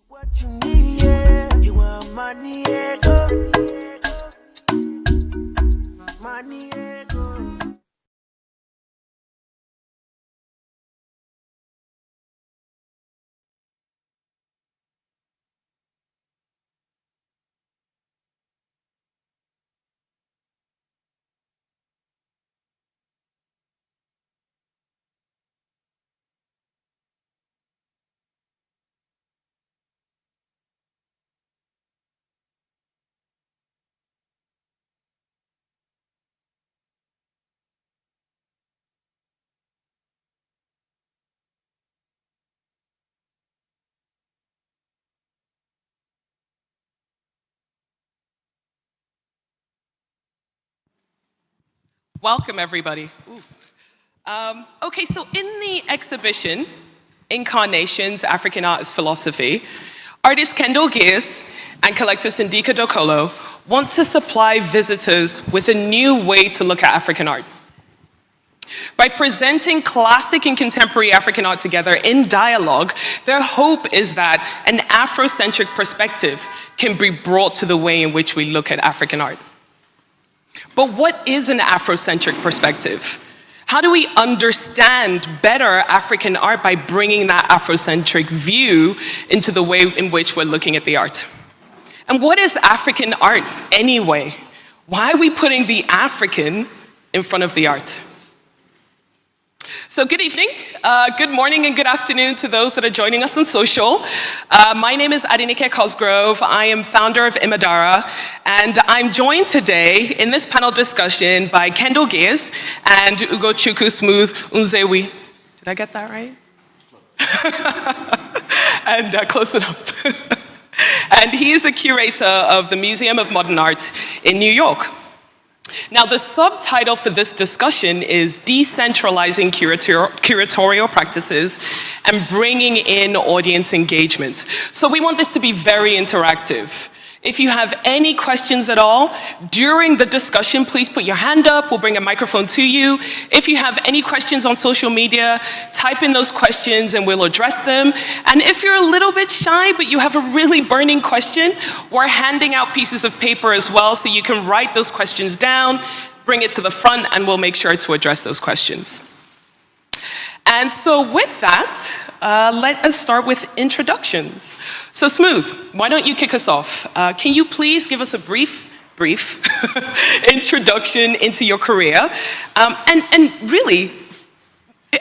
What you need, yeah. You want money, yeah, go. Money, yeah, go. Welcome, everybody. Okay, so in the exhibition, IncarNations, African Art as Philosophy, artist Kendell Geers and collector Sindika Dokolo want to supply visitors with a new way to look at African art. By presenting classic and contemporary African art together in dialogue, their hope is that an Afrocentric perspective can be brought to the way in which we look at African art. But what is an Afrocentric perspective? How do we understand better African art by bringing that Afrocentric view into the way in which we're looking at the art? And what is African art anyway? Why are we putting the African in front of the art? So good evening, good morning, and good afternoon to those that are joining us on social. My name is Adenike Cosgrove. I am founder of Imadara, and I'm joined today in this panel discussion by Kendell Geers and Ugochukwu Smooth Unzewi. Did I get that right? And close enough. And he is a curator of the Museum of Modern Art in New York. Now, the subtitle for this discussion is Decentralizing Curatorial Practices and Bringing in Audience Engagement. So we want this to be very interactive. If you have any questions at all during the discussion, please put your hand up. We'll bring a microphone to you. If you have any questions on social media, type in those questions and we'll address them. And if you're a little bit shy, but you have a really burning question, we're handing out pieces of paper as well, so you can write those questions down, bring it to the front, and we'll make sure to address those questions. And so with that, let us start with introductions. So Smooth, why don't you kick us off? Can you please give us a brief introduction into your career? And really,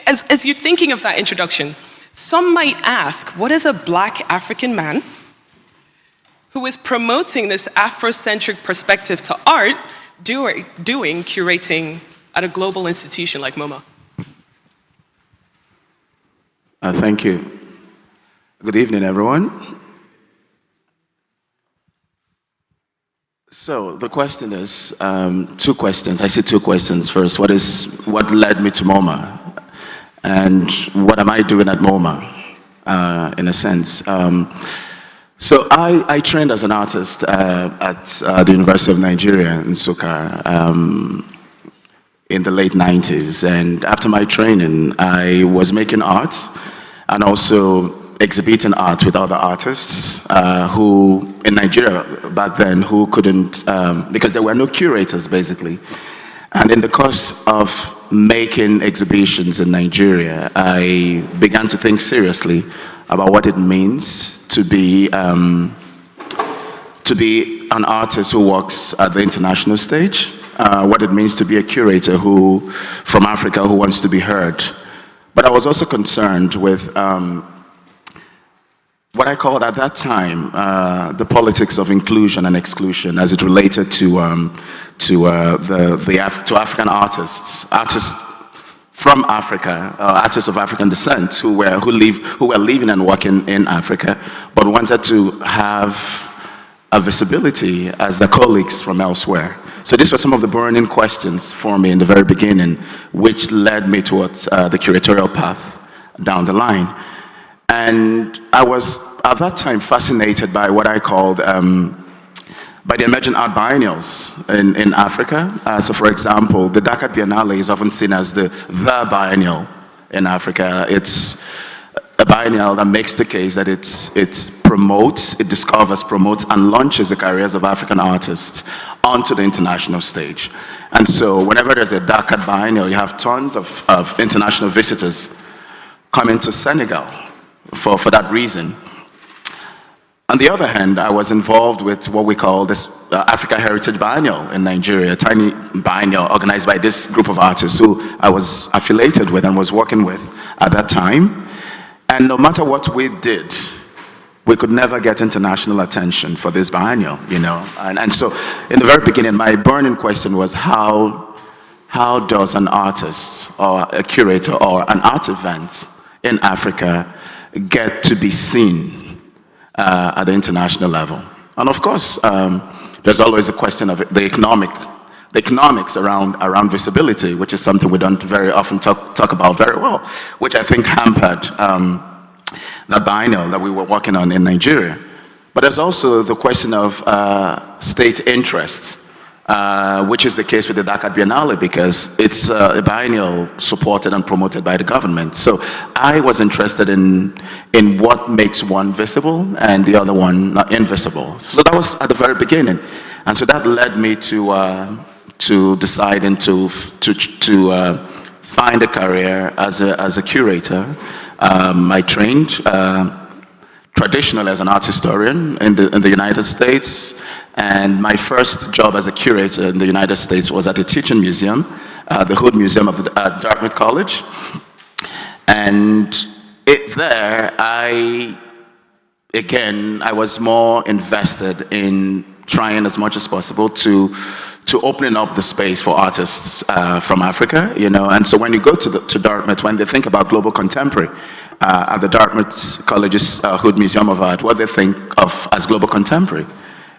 as you're thinking of that introduction, some might ask, what is a Black African man who is promoting this Afrocentric perspective to art doing curating at a global institution like MoMA? Thank you. Good evening, everyone. So the question is, two questions. I see two questions. First, what led me to MoMA? And what am I doing at MoMA, in a sense? So I trained as an artist at the University of Nigeria in Nsukka in the late 90s. And after my training, I was making art and also exhibiting art with other artists who, in Nigeria back then, who couldn't, because there were no curators, basically. And in the course of making exhibitions in Nigeria, I began to think seriously about what it means to be an artist who works at the international stage, what it means to be a curator from Africa who wants to be heard. But I was also concerned with what I called at that time the politics of inclusion and exclusion as it related to African artists from Africa, artists of African descent who were living and working in Africa, but wanted to have a visibility as their colleagues from elsewhere. So these were some of the burning questions for me in the very beginning, which led me towards the curatorial path down the line. And I was, at that time, fascinated by what I called, by the emerging art biennials in Africa. So for example, the Dakar Biennale is often seen as the biennial in Africa. It's a biennial that makes the case that it's promotes, it discovers, promotes, and launches the careers of African artists onto the international stage. And so whenever there's a Dakar biennial, you have tons of international visitors coming to Senegal for that reason. On the other hand, I was involved with what we call this Africa Heritage Biennial in Nigeria, a tiny biennial organized by this group of artists who I was affiliated with and was working with at that time. And no matter what we did, we could never get international attention for this biennial, you know. And so in the very beginning, my burning question was how does an artist or a curator or an art event in Africa get to be seen at the international level? And of course, there's always a question of the economics around visibility, which is something we don't very often talk about very well, which I think hampered the biennial that we were working on in Nigeria. But there's also the question of state interest, which is the case with the Dakar Biennale, because it's a biennial supported and promoted by the government. So I was interested in what makes one visible and the other one not invisible. So that was at the very beginning. And so that led me to deciding to find a career as a curator. I trained traditionally as an art historian in the United States, and my first job as a curator in the United States was at a teaching museum, the Hood Museum of Dartmouth College. And there, I was more invested in trying as much as possible to opening up the space for artists from Africa, you know. And so when you go to Dartmouth, when they think about global contemporary, at the Dartmouth College's Hood Museum of Art, what they think of as global contemporary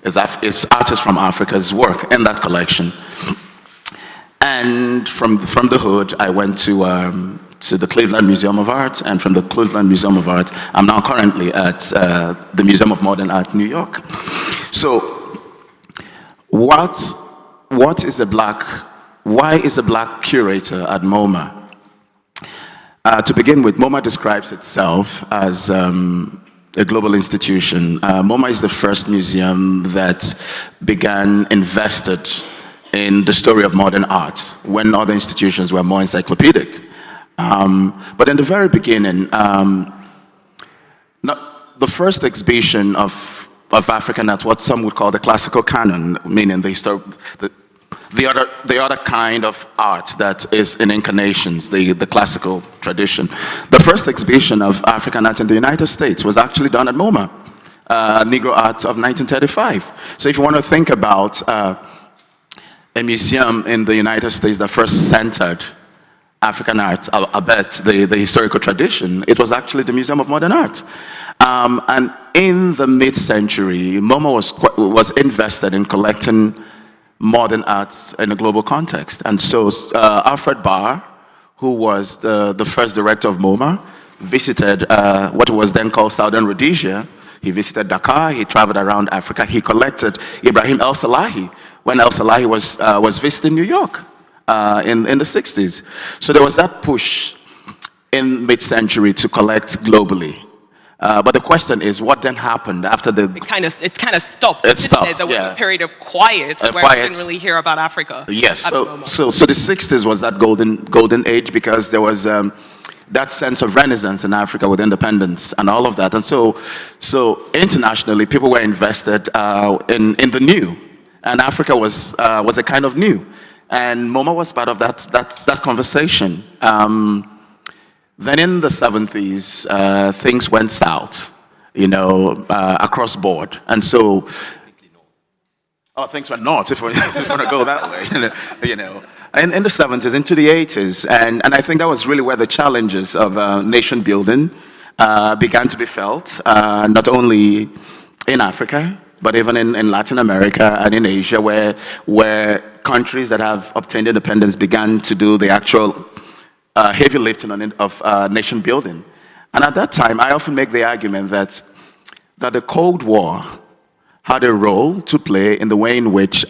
is artists from Africa's work in that collection. And from the Hood, I went to the Cleveland Museum of Art, and from the Cleveland Museum of Art, I'm now currently at the Museum of Modern Art, New York. So, why is a black curator at MoMA? To begin with, MoMA describes itself as a global institution. MoMA is the first museum that invested in the story of modern art when other institutions were more encyclopedic. But in the very beginning, the first exhibition of African art, what some would call the classical canon, meaning the other kind of art that is in IncarNations, the classical tradition. The first exhibition of African art in the United States was actually done at MoMA, Negro Art of 1935. So if you want to think about a museum in the United States that first centered African art, I bet the historical tradition, it was actually the Museum of Modern Art. And in the mid-century, MoMA was invested in collecting modern arts in a global context. And so Alfred Barr, who was the first director of MoMA, visited what was then called Southern Rhodesia. He visited Dakar, he traveled around Africa, he collected Ibrahim El Salahi when El Salahi was visiting New York in the 60s. So there was that push in mid-century to collect globally. But the question is, what then happened after the... It kind of stopped. It stopped, There was a period of quiet where we didn't really hear about Africa. Yes, so the 60s was that golden age, because there was that sense of renaissance in Africa with independence and all of that. And so internationally, people were invested in the new. And Africa was a kind of new. And MoMA was part of that conversation. Then in the 70s, things went south, you know, across board. And so, things went north, if we want to go that way, you know. In the 70s, into the 80s, and I think that was really where the challenges of nation building began to be felt, not only in Africa, but even in Latin America and in Asia, where countries that have obtained independence began to do the actual heavy lifting of nation building. And at that time, I often make the argument that the Cold War had a role to play in the way in which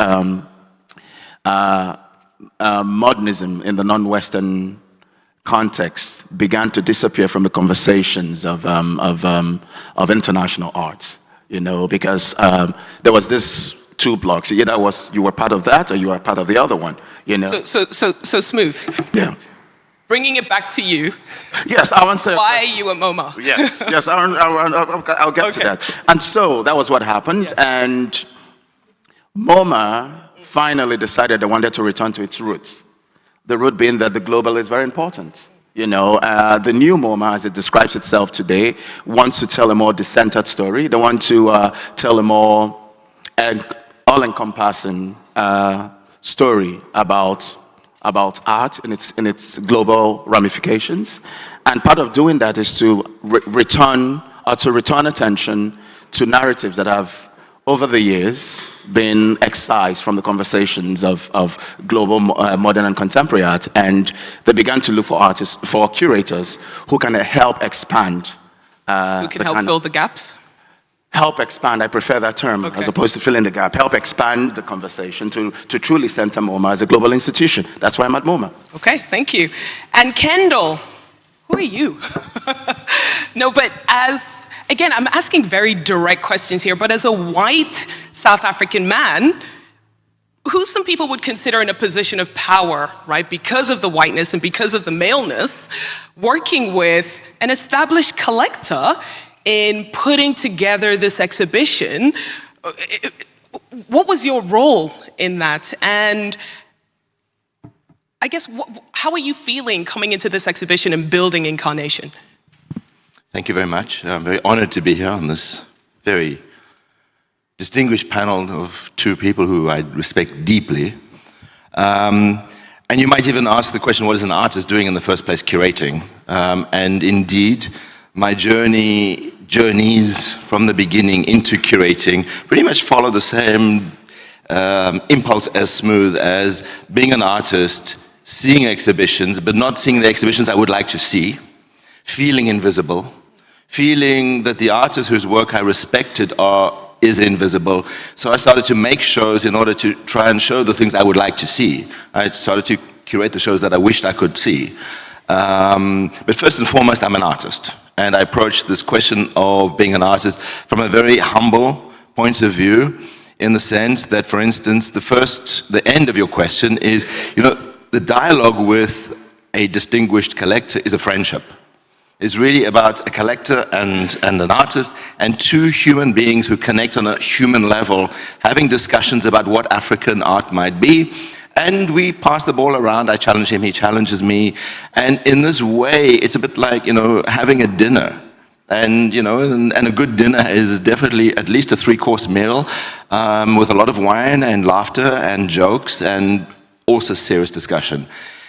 modernism in the non-Western context began to disappear from the conversations of international art, because there was this two blocks. Either you were part of that or you were part of the other one, So Smooth. Yeah. Bringing it back to you. Yes, I want to say. Why are you at MoMA? Yes, I'll get to that. And so that was what happened, Yes. and MoMA finally decided they wanted to return to its roots. The root being that the global is very important. The new MoMA, as it describes itself today, wants to tell a more decentered story. They want to tell a more all-encompassing story about art in its global ramifications. And part of doing that is to return attention to narratives that have, over the years, been excised from the conversations of global modern and contemporary art, and they began to look for curators who can help expand. Who can help fill the gaps? Help expand, I prefer that term, as opposed to filling the gap. Help expand the conversation to truly center MoMA as a global institution. That's why I'm at MoMA. Okay, thank you. And Kendell, who are you? No, but again, I'm asking very direct questions here, but as a white South African man, who some people would consider in a position of power, right, because of the whiteness and because of the maleness, working with an established collector in putting together this exhibition, what was your role in that? And I guess, how are you feeling coming into this exhibition and building IncarNation? Thank you very much. I'm very honored to be here on this very distinguished panel of two people who I respect deeply. And you might even ask the question, what is an artist doing in the first place, curating? And indeed, my journeys from the beginning into curating pretty much follow the same impulse as Smooth, as being an artist, seeing exhibitions, but not seeing the exhibitions I would like to see, feeling invisible, feeling that the artists whose work I respected is invisible. So I started to make shows in order to try and show the things I would like to see. I started to curate the shows that I wished I could see. But first and foremost, I'm an artist. And I approach this question of being an artist from a very humble point of view, in the sense that, for instance, the end of your question is, the dialogue with a distinguished collector is a friendship. It's really about a collector and an artist, and two human beings who connect on a human level, having discussions about what African art might be. And we pass the ball around. I challenge him, he challenges me. And in this way, it's a bit like, having a dinner. And, and a good dinner is definitely at least a 3-course meal with a lot of wine and laughter and jokes and also serious discussion.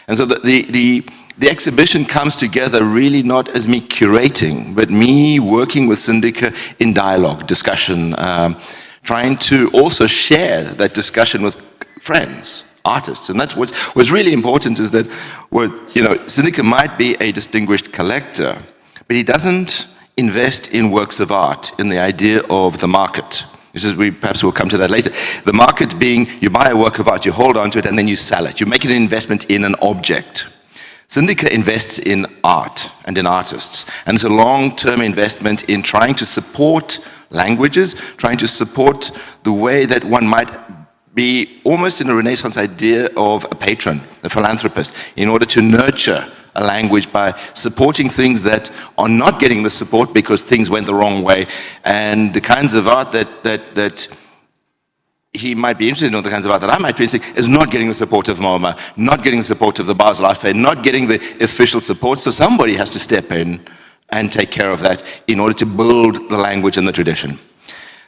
And so the exhibition comes together really not as me curating, but me working with Sindika in dialogue, discussion, trying to also share that discussion with friends, artists. And that's what's really important, is that Sindika might be a distinguished collector, but he doesn't invest in works of art in the idea of the market. Perhaps we'll come to that later. The market being, you buy a work of art, you hold on to it, and then you sell it. You make an investment in an object. Sindika invests in art and in artists. And it's a long-term investment in trying to support languages, trying to support the way that one might be almost in a Renaissance idea of a patron, a philanthropist, in order to nurture a language by supporting things that are not getting the support because things went the wrong way. And the kinds of art that he might be interested in, or the kinds of art that I might be interested in, is not getting the support of MoMA, not getting the support of the BOZAR Art Fair, not getting the official support. So somebody has to step in and take care of that in order to build the language and the tradition.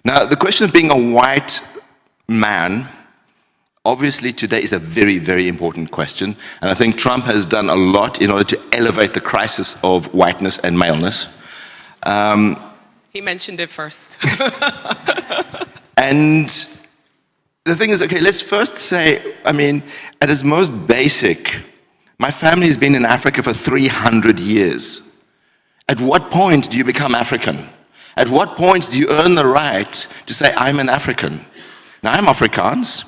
Now, the question of being a white man, obviously today is a very, very important question. And I think Trump has done a lot in order to elevate the crisis of whiteness and maleness. He mentioned it first. And the thing is, okay, let's first say, at its most basic, my family has been in Africa for 300 years. At what point do you become African? At what point do you earn the right to say, I'm an African? Now, I'm Afrikaans.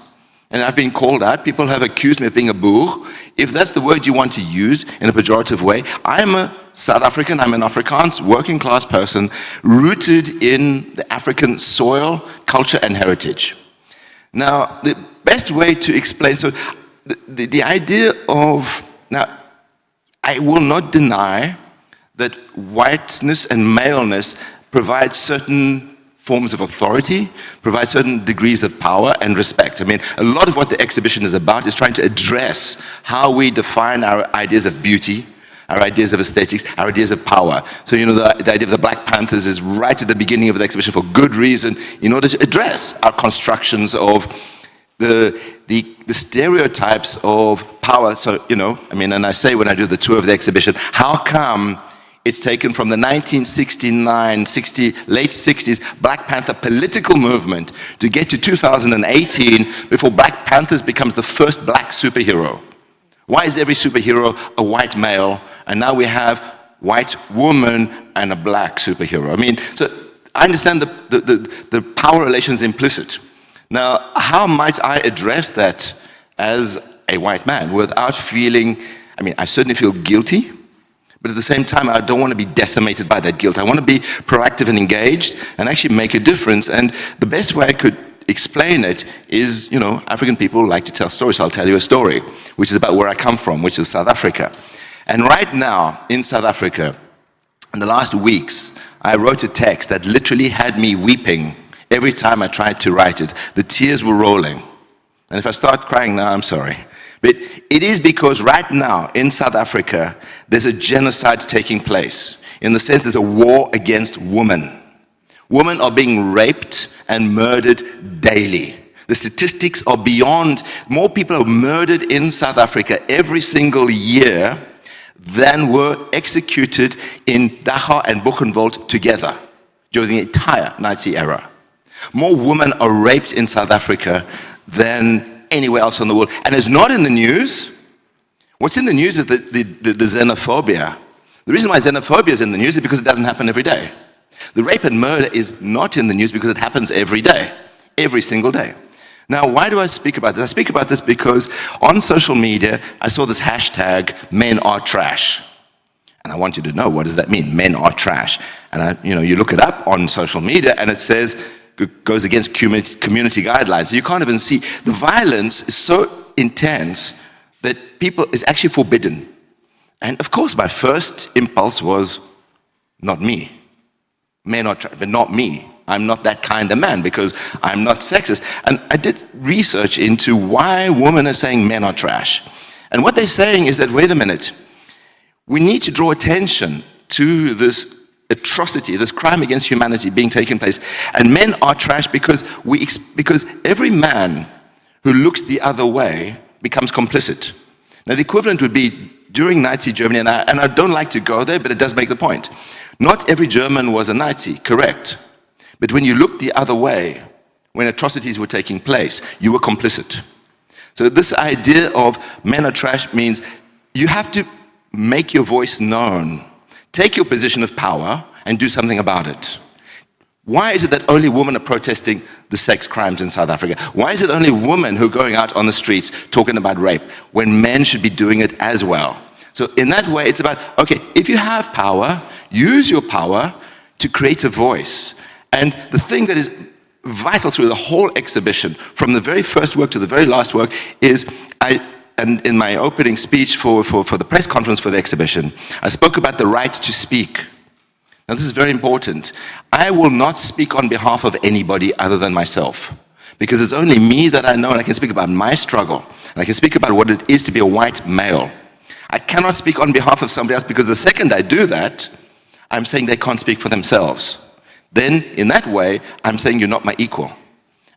and I've been called out. People have accused me of being a boer. If that's the word you want to use in a pejorative way, I'm a South African, I'm an Afrikaans working class person rooted in the African soil, culture, and heritage. Now, the best way to explain, so the idea of, now, I will not deny that whiteness and maleness provide certain forms of authority, provide certain degrees of power and respect. I mean, a lot of what the exhibition is about is trying to address how we define our ideas of beauty, our ideas of aesthetics, our ideas of power. So, you know, the idea of the Black Panthers is right at the beginning of the exhibition for good reason, in order to address our constructions of the stereotypes of power. So, you know, I mean, and I say when I do the tour of the exhibition, how come it's taken from the 1969, late 60s Black Panther political movement to get to 2018 before Black Panthers becomes the first black superhero? Why is every superhero a white male, and now we have white woman and a black superhero? I mean, so I understand the power relations implicit. Now, how might I address that as a white man without feeling, I mean, I certainly feel guilty, but at the same time, I don't want to be decimated by that guilt. I want to be proactive and engaged and actually make a difference. And the best way I could explain it is, you know, African people like to tell stories. So I'll tell you a story, which is about where I come from, which is South Africa. And right now, in South Africa, in the last weeks, I wrote a text that literally had me weeping every time I tried to write it. The tears were rolling. And if I start crying now, I'm sorry. But it is because right now in South Africa, there's a genocide taking place. In the sense there's a war against women. Women are being raped and murdered daily. The statistics are beyond, more people are murdered in South Africa every single year than were executed in Dachau and Buchenwald together during the entire Nazi era. More women are raped in South Africa than anywhere else in the world. And it's not in the news. What's in the news is the xenophobia. The reason why xenophobia is in the news is because it doesn't happen every day. The rape and murder is not in the news because it happens every day, every single day. Now, why do I speak about this? I speak about this because on social media, I saw this hashtag, men are trash. And I want you to know, what does that mean? Men are trash. And you look it up on social media and it says, goes against community guidelines. So you can't even see. The violence is so intense that it's actually forbidden. And of course, my first impulse was, not me. Men are trash, but not me. I'm not that kind of man because I'm not sexist. And I did research into why women are saying men are trash. And what they're saying is that, wait a minute, we need to draw attention to this atrocity, this crime against humanity being taken place. And men are trash because every man who looks the other way becomes complicit. Now the equivalent would be during Nazi Germany, and I don't like to go there, but it does make the point. Not every German was a Nazi, correct. But when you looked the other way, when atrocities were taking place, you were complicit. So this idea of men are trash means you have to make your voice known. Take your position of power and do something about it. Why is it that only women are protesting the sex crimes in South Africa? Why is it only women who are going out on the streets talking about rape when men should be doing it as well? So in that way, it's about, okay, if you have power, use your power to create a voice. And the thing that is vital through the whole exhibition, from the very first work to the very last work, is and in my opening speech for the press conference for the exhibition, I spoke about the right to speak. Now this is very important. I will not speak on behalf of anybody other than myself, because it's only me that I know, and I can speak about my struggle, and I can speak about what it is to be a white male. I cannot speak on behalf of somebody else, because the second I do that, I'm saying they can't speak for themselves. Then, in that way, I'm saying you're not my equal.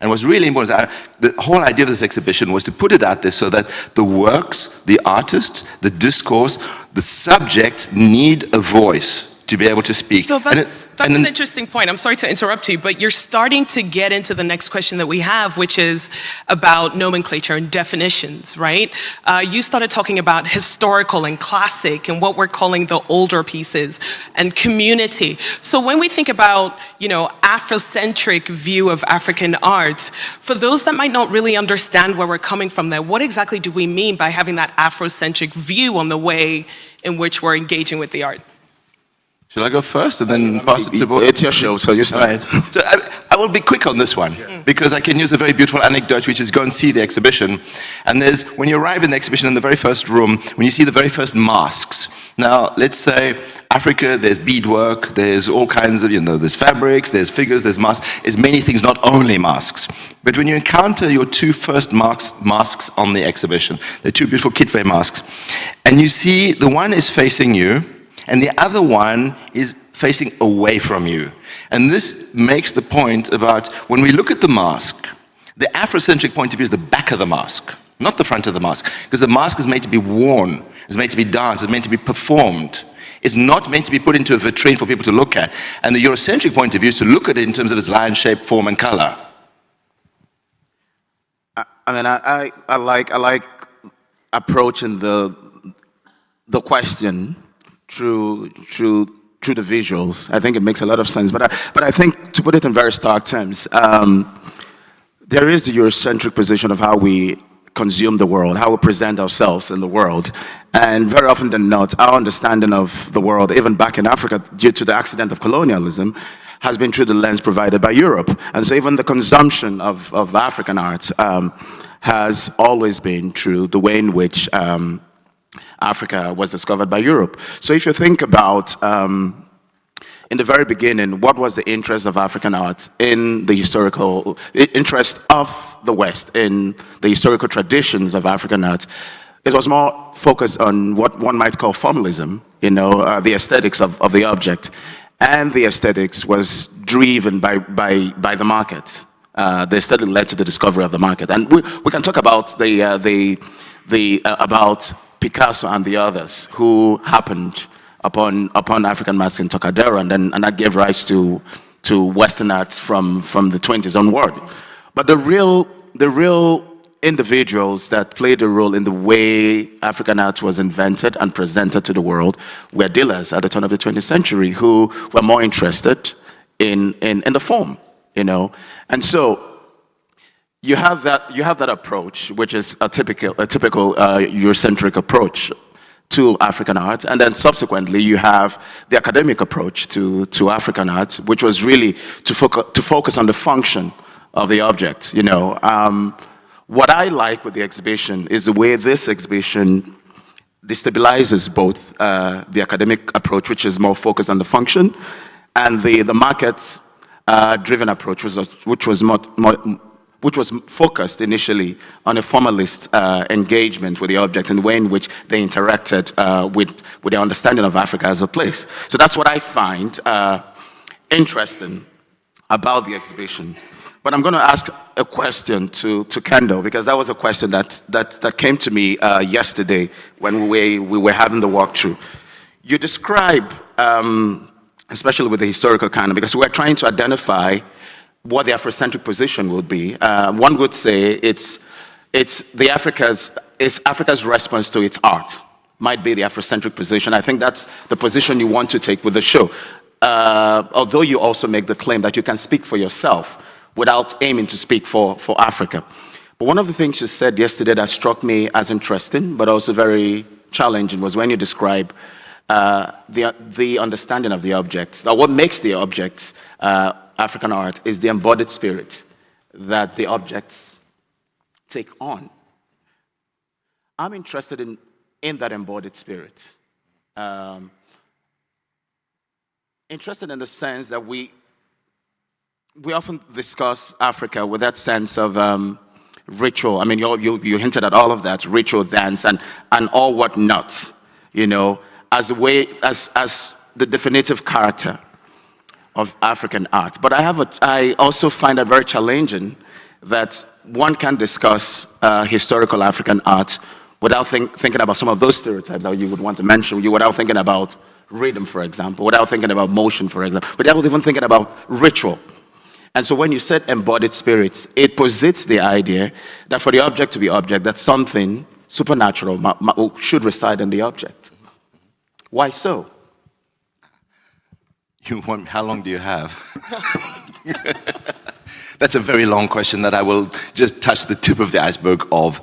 And what's really important is the whole idea of this exhibition was to put it out there so that the works, the artists, the discourse, the subjects need a voice to be able to speak. So that's an interesting point. I'm sorry to interrupt you, but you're starting to get into the next question that we have, which is about nomenclature and definitions, right? You started talking about historical and classic and what we're calling the older pieces and community. So when we think about, Afrocentric view of African art, for those that might not really understand where we're coming from there, what exactly do we mean by having that Afrocentric view on the way in which we're engaging with the art? Shall I go first and then pass it to both? It's your show, so you start. Right. So I will be quick on this one, because I can use a very beautiful anecdote, which is go and see the exhibition. And when you arrive in the exhibition in the very first room, when you see the very first masks. Now, let's say Africa, there's beadwork, there's all kinds of, there's fabrics, there's figures, there's masks, there's many things, not only masks. But when you encounter your two first masks on the exhibition, they're two beautiful kitwe masks, and you see the one is facing you, and the other one is facing away from you. And this makes the point about when we look at the mask, the Afrocentric point of view is the back of the mask, not the front of the mask, because the mask is made to be worn, it's made to be danced, it's meant to be performed. It's not meant to be put into a vitrine for people to look at. And the Eurocentric point of view is to look at it in terms of its line, shape, form, and color. I like approaching the question through the visuals. I think it makes a lot of sense. But I think, to put it in very stark terms, there is the Eurocentric position of how we consume the world, how we present ourselves in the world. And very often than not, our understanding of the world, even back in Africa, due to the accident of colonialism, has been through the lens provided by Europe. And so even the consumption of African art has always been through the way in which Africa was discovered by Europe. So if you think about, in the very beginning, what was the interest of African art in the historical, interest of the West in the historical traditions of African art, it was more focused on what one might call formalism, the aesthetics of the object. And the aesthetics was driven by the market. The aesthetic led to the discovery of the market. And we can talk about about Picasso and the others who happened upon African masks in Tocadero, and that gave rise to Western art from the 20s onward. But the real individuals that played a role in the way African art was invented and presented to the world were dealers at the turn of the 20th century who were more interested in the form, And so you have that approach, which is a typical Eurocentric approach to African art, and then subsequently you have the academic approach to African art, which was really to focus on the function of the object. What I like with the exhibition is the way this exhibition destabilizes both the academic approach, which is more focused on the function, and the market driven approach, which was focused initially on a formalist engagement with the object and the way in which they interacted with their understanding of Africa as a place. So that's what I find interesting about the exhibition. But I'm going to ask a question to Kendell, because that was a question that came to me yesterday when we were having the walkthrough. You describe, especially with the historical canon, because we're trying to identify what the Afrocentric position would be. One would say it's Africa's response to its art might be the Afrocentric position. I think that's the position you want to take with the show. Although you also make the claim that you can speak for yourself without aiming to speak for Africa. But one of the things you said yesterday that struck me as interesting, but also very challenging, was when you describe the understanding of the objects. Now, what makes the objects African art is the embodied spirit that the objects take on. I'm interested in that embodied spirit. Interested in the sense that we often discuss Africa with that sense of ritual. I mean, you hinted at all of that, ritual, dance, and all whatnot, as the definitive character of African art. But I also find it very challenging that one can discuss historical African art without thinking about some of those stereotypes that you would want to mention, without thinking about rhythm, for example, without thinking about motion, for example, without even thinking about ritual. And so when you said embodied spirits, it posits the idea that for the object to be object, that something supernatural should reside in the object. Why so? How long do you have? That's a very long question that I will just touch the tip of the iceberg of.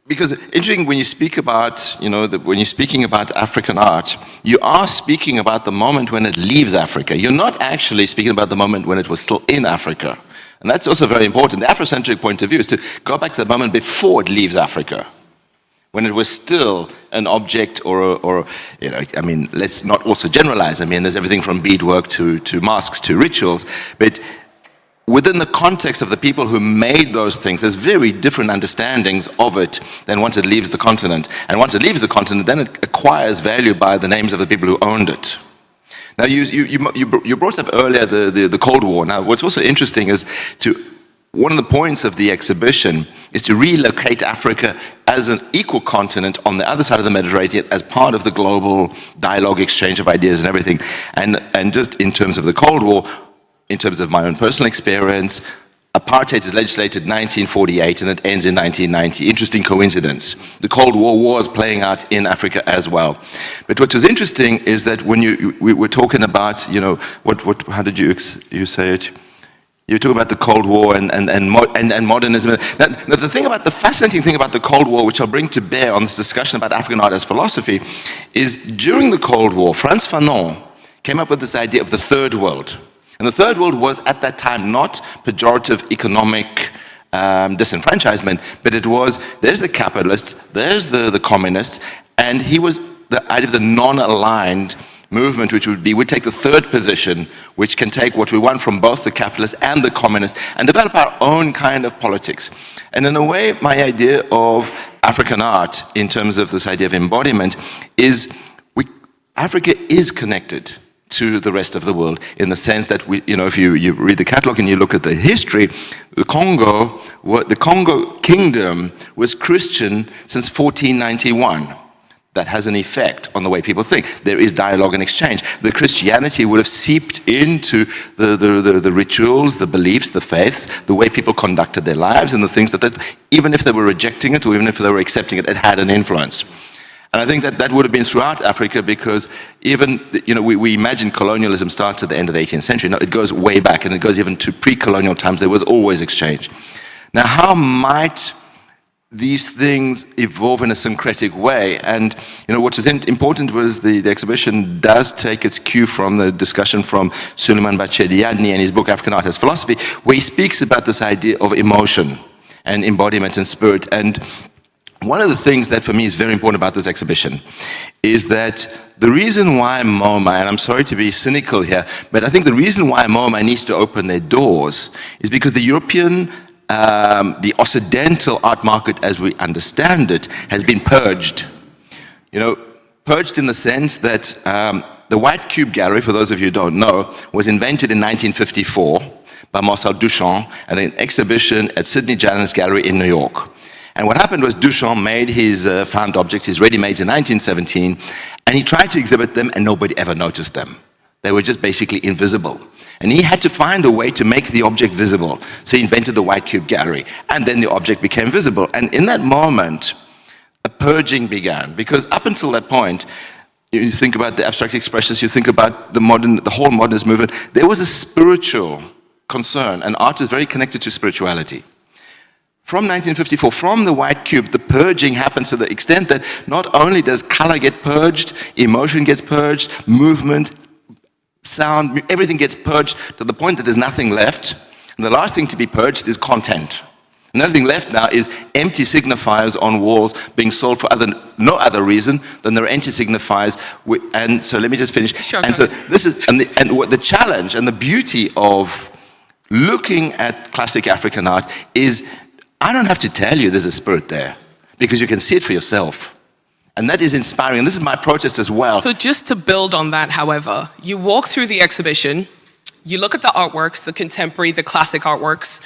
Because interesting, when you speak about, when you're speaking about African art, you are speaking about the moment when it leaves Africa. You're not actually speaking about the moment when it was still in Africa. And that's also very important. The Afrocentric point of view is to go back to the moment before it leaves Africa, when it was still an object let's not also generalize. There's everything from beadwork to masks to rituals, but within the context of the people who made those things, there's very different understandings of it than once it leaves the continent. And once it leaves the continent, then it acquires value by the names of the people who owned it. Now, you brought up earlier the Cold War. Now, what's also interesting is one of the points of the exhibition is to relocate Africa as an equal continent on the other side of the Mediterranean as part of the global dialogue, exchange of ideas and everything. And just in terms of the Cold War, in terms of my own personal experience, apartheid is legislated 1948 and it ends in 1990. Interesting coincidence. The Cold War was playing out in Africa as well. But what was interesting is that when we were talking about, how did you say it? You talk about the Cold War and modernism. Now, the fascinating thing about the Cold War, which I'll bring to bear on this discussion about African art as philosophy, is during the Cold War, Frantz Fanon came up with this idea of the Third World. And the Third World was, at that time, not pejorative economic disenfranchisement, but it was, there's the capitalists, there's the communists, and he was the idea of the non-aligned movement, which would be, we take the third position, which can take what we want from both the capitalists and the communists, and develop our own kind of politics. And in a way, my idea of African art, in terms of this idea of embodiment, is Africa is connected to the rest of the world, in the sense that if you read the catalog and you look at the history, the Congo kingdom was Christian since 1491. That has an effect on the way people think. There is dialogue and exchange. The Christianity would have seeped into the rituals, the beliefs, the faiths, the way people conducted their lives, and the things that even if they were rejecting it or even if they were accepting it, it had an influence. And I think that would have been throughout Africa, because even, we imagine colonialism starts at the end of the 18th century. No, it goes way back, and it goes even to pre-colonial times. There was always exchange. Now, how might these things evolve in a syncretic way? And what is important was the exhibition does take its cue from the discussion from Suleiman Bachediadni and his book African Art as Philosophy, where he speaks about this idea of emotion and embodiment and spirit. And one of the things that for me is very important about this exhibition is that the reason why MoMA, and I'm sorry to be cynical here, but I think the reason why MoMA needs to open their doors is because the European, the Occidental art market as we understand it has been purged. Purged in the sense that the White Cube Gallery, for those of you who don't know, was invented in 1954 by Marcel Duchamp at an exhibition at Sidney Janis Gallery in New York. And what happened was Duchamp made his found objects, his ready-mades in 1917, and he tried to exhibit them and nobody ever noticed them. They were just basically invisible. And he had to find a way to make the object visible. So he invented the White Cube Gallery, and then the object became visible. And in that moment, a purging began, because up until that point, you think about the abstract expressionists, you think about the whole modernist movement, there was a spiritual concern, and art is very connected to spirituality. From 1954, from the White Cube, the purging happens to the extent that not only does color get purged, emotion gets purged, movement, sound, everything gets purged to the point that there's nothing left. And the last thing to be purged is content. And the only thing left now is empty signifiers on walls being sold for no other reason than they're empty signifiers. And so let me just finish. Sure, and so this is, and what the challenge and the beauty of looking at classic African art is, I don't have to tell you there's a spirit there, because you can see it for yourself. And that is inspiring. And this is my protest as well. So just to build on that, however, you walk through the exhibition, you look at the artworks, the contemporary, the classic artworks.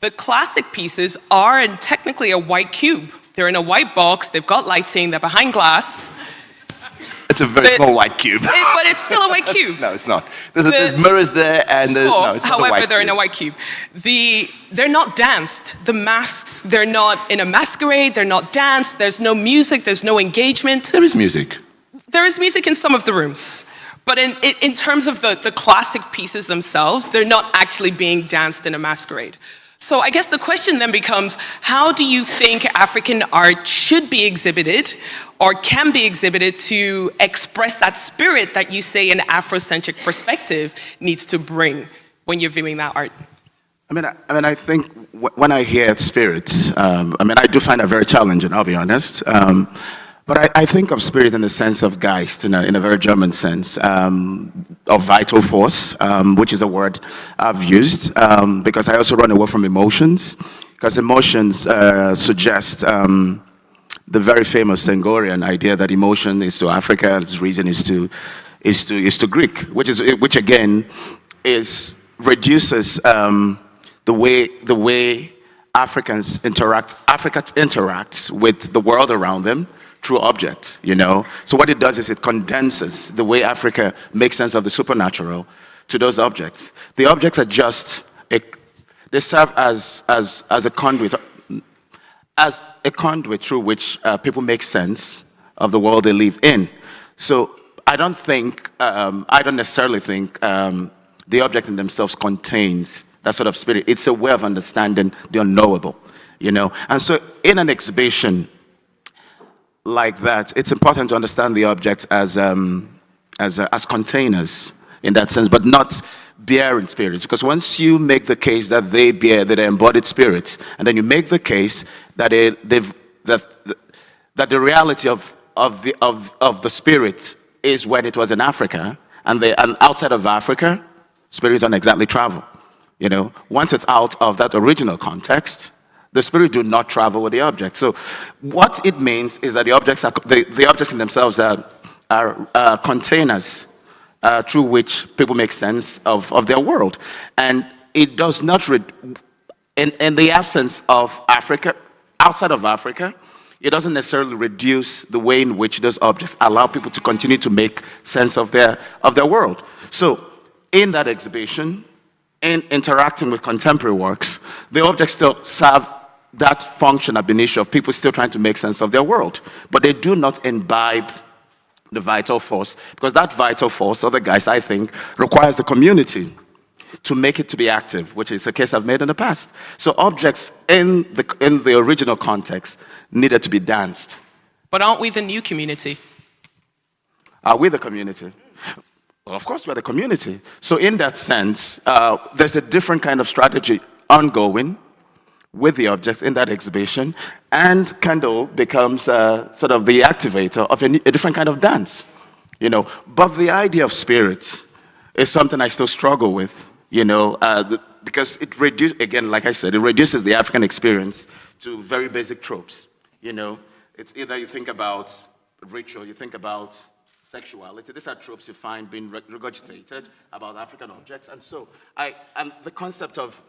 The classic pieces are in technically a white cube. They're in a white box, they've got lighting, they're behind glass. It's a very small white cube. But it's still a white cube. No, it's not. There's mirrors there, and no, it's not a white however, they're cube. in a white cube. They're not danced. The masks, they're not in a masquerade, they're not danced, there's no music, there's no engagement. There is music. There is music in some of the rooms. But in terms of the classic pieces themselves, they're not actually being danced in a masquerade. So I guess the question then becomes, how do you think African art should be exhibited or can be exhibited to express that spirit that you say an Afrocentric perspective needs to bring when you're viewing that art? I think when I hear spirit, I do find that very challenging, I'll be honest. But I think of spirit in the sense of Geist, in a very German sense, of vital force, which is a word I've used, because I also run away from emotions, because emotions suggest the very famous Senghorian idea that emotion is to Africa, its reason is to Greek, which again reduces the way Africa interacts with the world around them through objects, So what it does is it condenses the way Africa makes sense of the supernatural to those objects. The objects are they serve as a conduit, through which people make sense of the world they live in. So I don't necessarily think the object in themselves contains that sort of spirit. It's a way of understanding the unknowable, And so in an exhibition like that, it's important to understand the objects as containers in that sense, but not bearing spirits. Because once you make the case that they're embodied spirits, and then you make the case that that the reality of the spirit is when it was in Africa, and outside of Africa, spirits don't exactly travel. Once it's out of that original context, the spirit do not travel with the object. So what it means is that the objects in themselves are containers through which people make sense of their world. And it does not, in the absence of Africa, outside of Africa, it doesn't necessarily reduce the way in which those objects allow people to continue to make sense of their world. So in that exhibition, in interacting with contemporary works, the objects still serve that function ab initio of people still trying to make sense of their world. But they do not imbibe the vital force, because that vital force, other guys, I think, requires the community to make it to be active, which is a case I've made in the past. So objects in the original context needed to be danced. But aren't we the new community? Are we the community? Well, of course, we're the community. So in that sense, there's a different kind of strategy ongoing with the objects in that exhibition, and Kendell becomes sort of the activator of a different kind of dance, But the idea of spirit is something I still struggle with, because it reduces, again, like I said, it reduces the African experience to very basic tropes, It's either you think about ritual, you think about sexuality. These are tropes you find being regurgitated about African objects, and so the concept of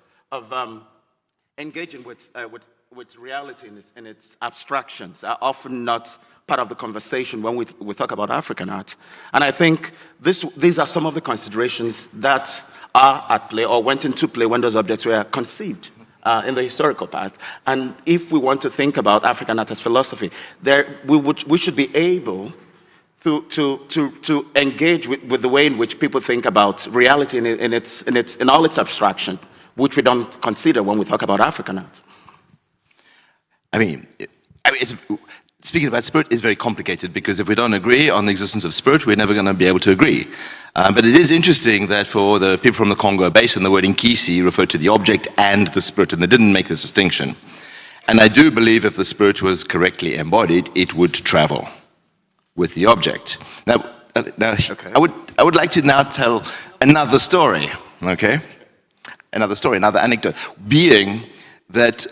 engaging with reality in its abstractions are often not part of the conversation when we talk about African art. And I think these are some of the considerations that are at play or went into play when those objects were conceived in the historical past. And if we want to think about African art as philosophy, we should be able to engage with the way in which people think about reality in all its abstraction, which we don't consider when we talk about African art. Speaking about spirit is very complicated, because if we don't agree on the existence of spirit, we're never going to be able to agree. But it is interesting that for the people from the Congo Basin, the word Inkisi referred to the object and the spirit, and they didn't make this distinction. And I do believe if the spirit was correctly embodied, it would travel with the object. Now okay. I would like to now tell another story, okay? Another anecdote, being that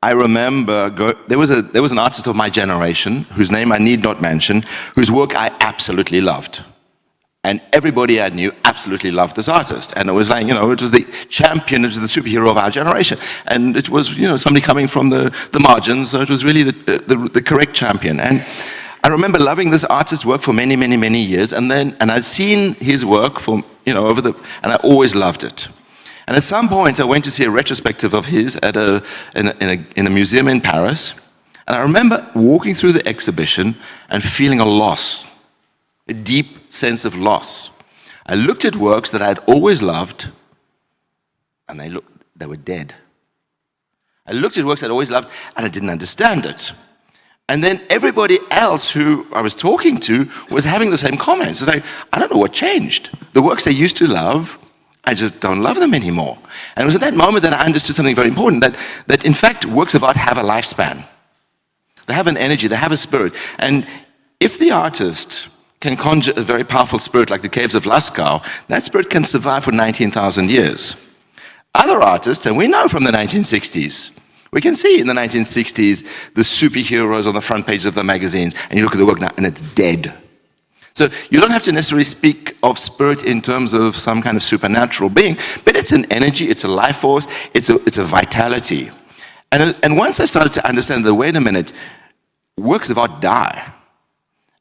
I remember there was an artist of my generation, whose name I need not mention, whose work I absolutely loved. And everybody I knew absolutely loved this artist. And it was like, it was the champion, it was the superhero of our generation. And it was, somebody coming from the margins, so it was really the correct champion. And I remember loving this artist's work for many, many, many years, and I'd seen his work for, and I always loved it. And at some point, I went to see a retrospective of his in a museum in Paris, and I remember walking through the exhibition and feeling a loss, a deep sense of loss. I looked at works that I'd always loved, and they were dead. I looked at works I'd always loved, and I didn't understand it. And then everybody else who I was talking to was having the same comments. It's like, I don't know what changed. The works I used to love, I just don't love them anymore. And it was at that moment that I understood something very important, that in fact, works of art have a lifespan. They have an energy, they have a spirit. And if the artist can conjure a very powerful spirit like the caves of Lascaux, that spirit can survive for 19,000 years. Other artists, and we know from the 1960s, we can see in the 1960s the superheroes on the front pages of the magazines, and you look at the work now and it's dead. So you don't have to necessarily speak of spirit in terms of some kind of supernatural being, but it's an energy, it's a life force, it's a vitality. And once I started to understand that, wait a minute, works of art die.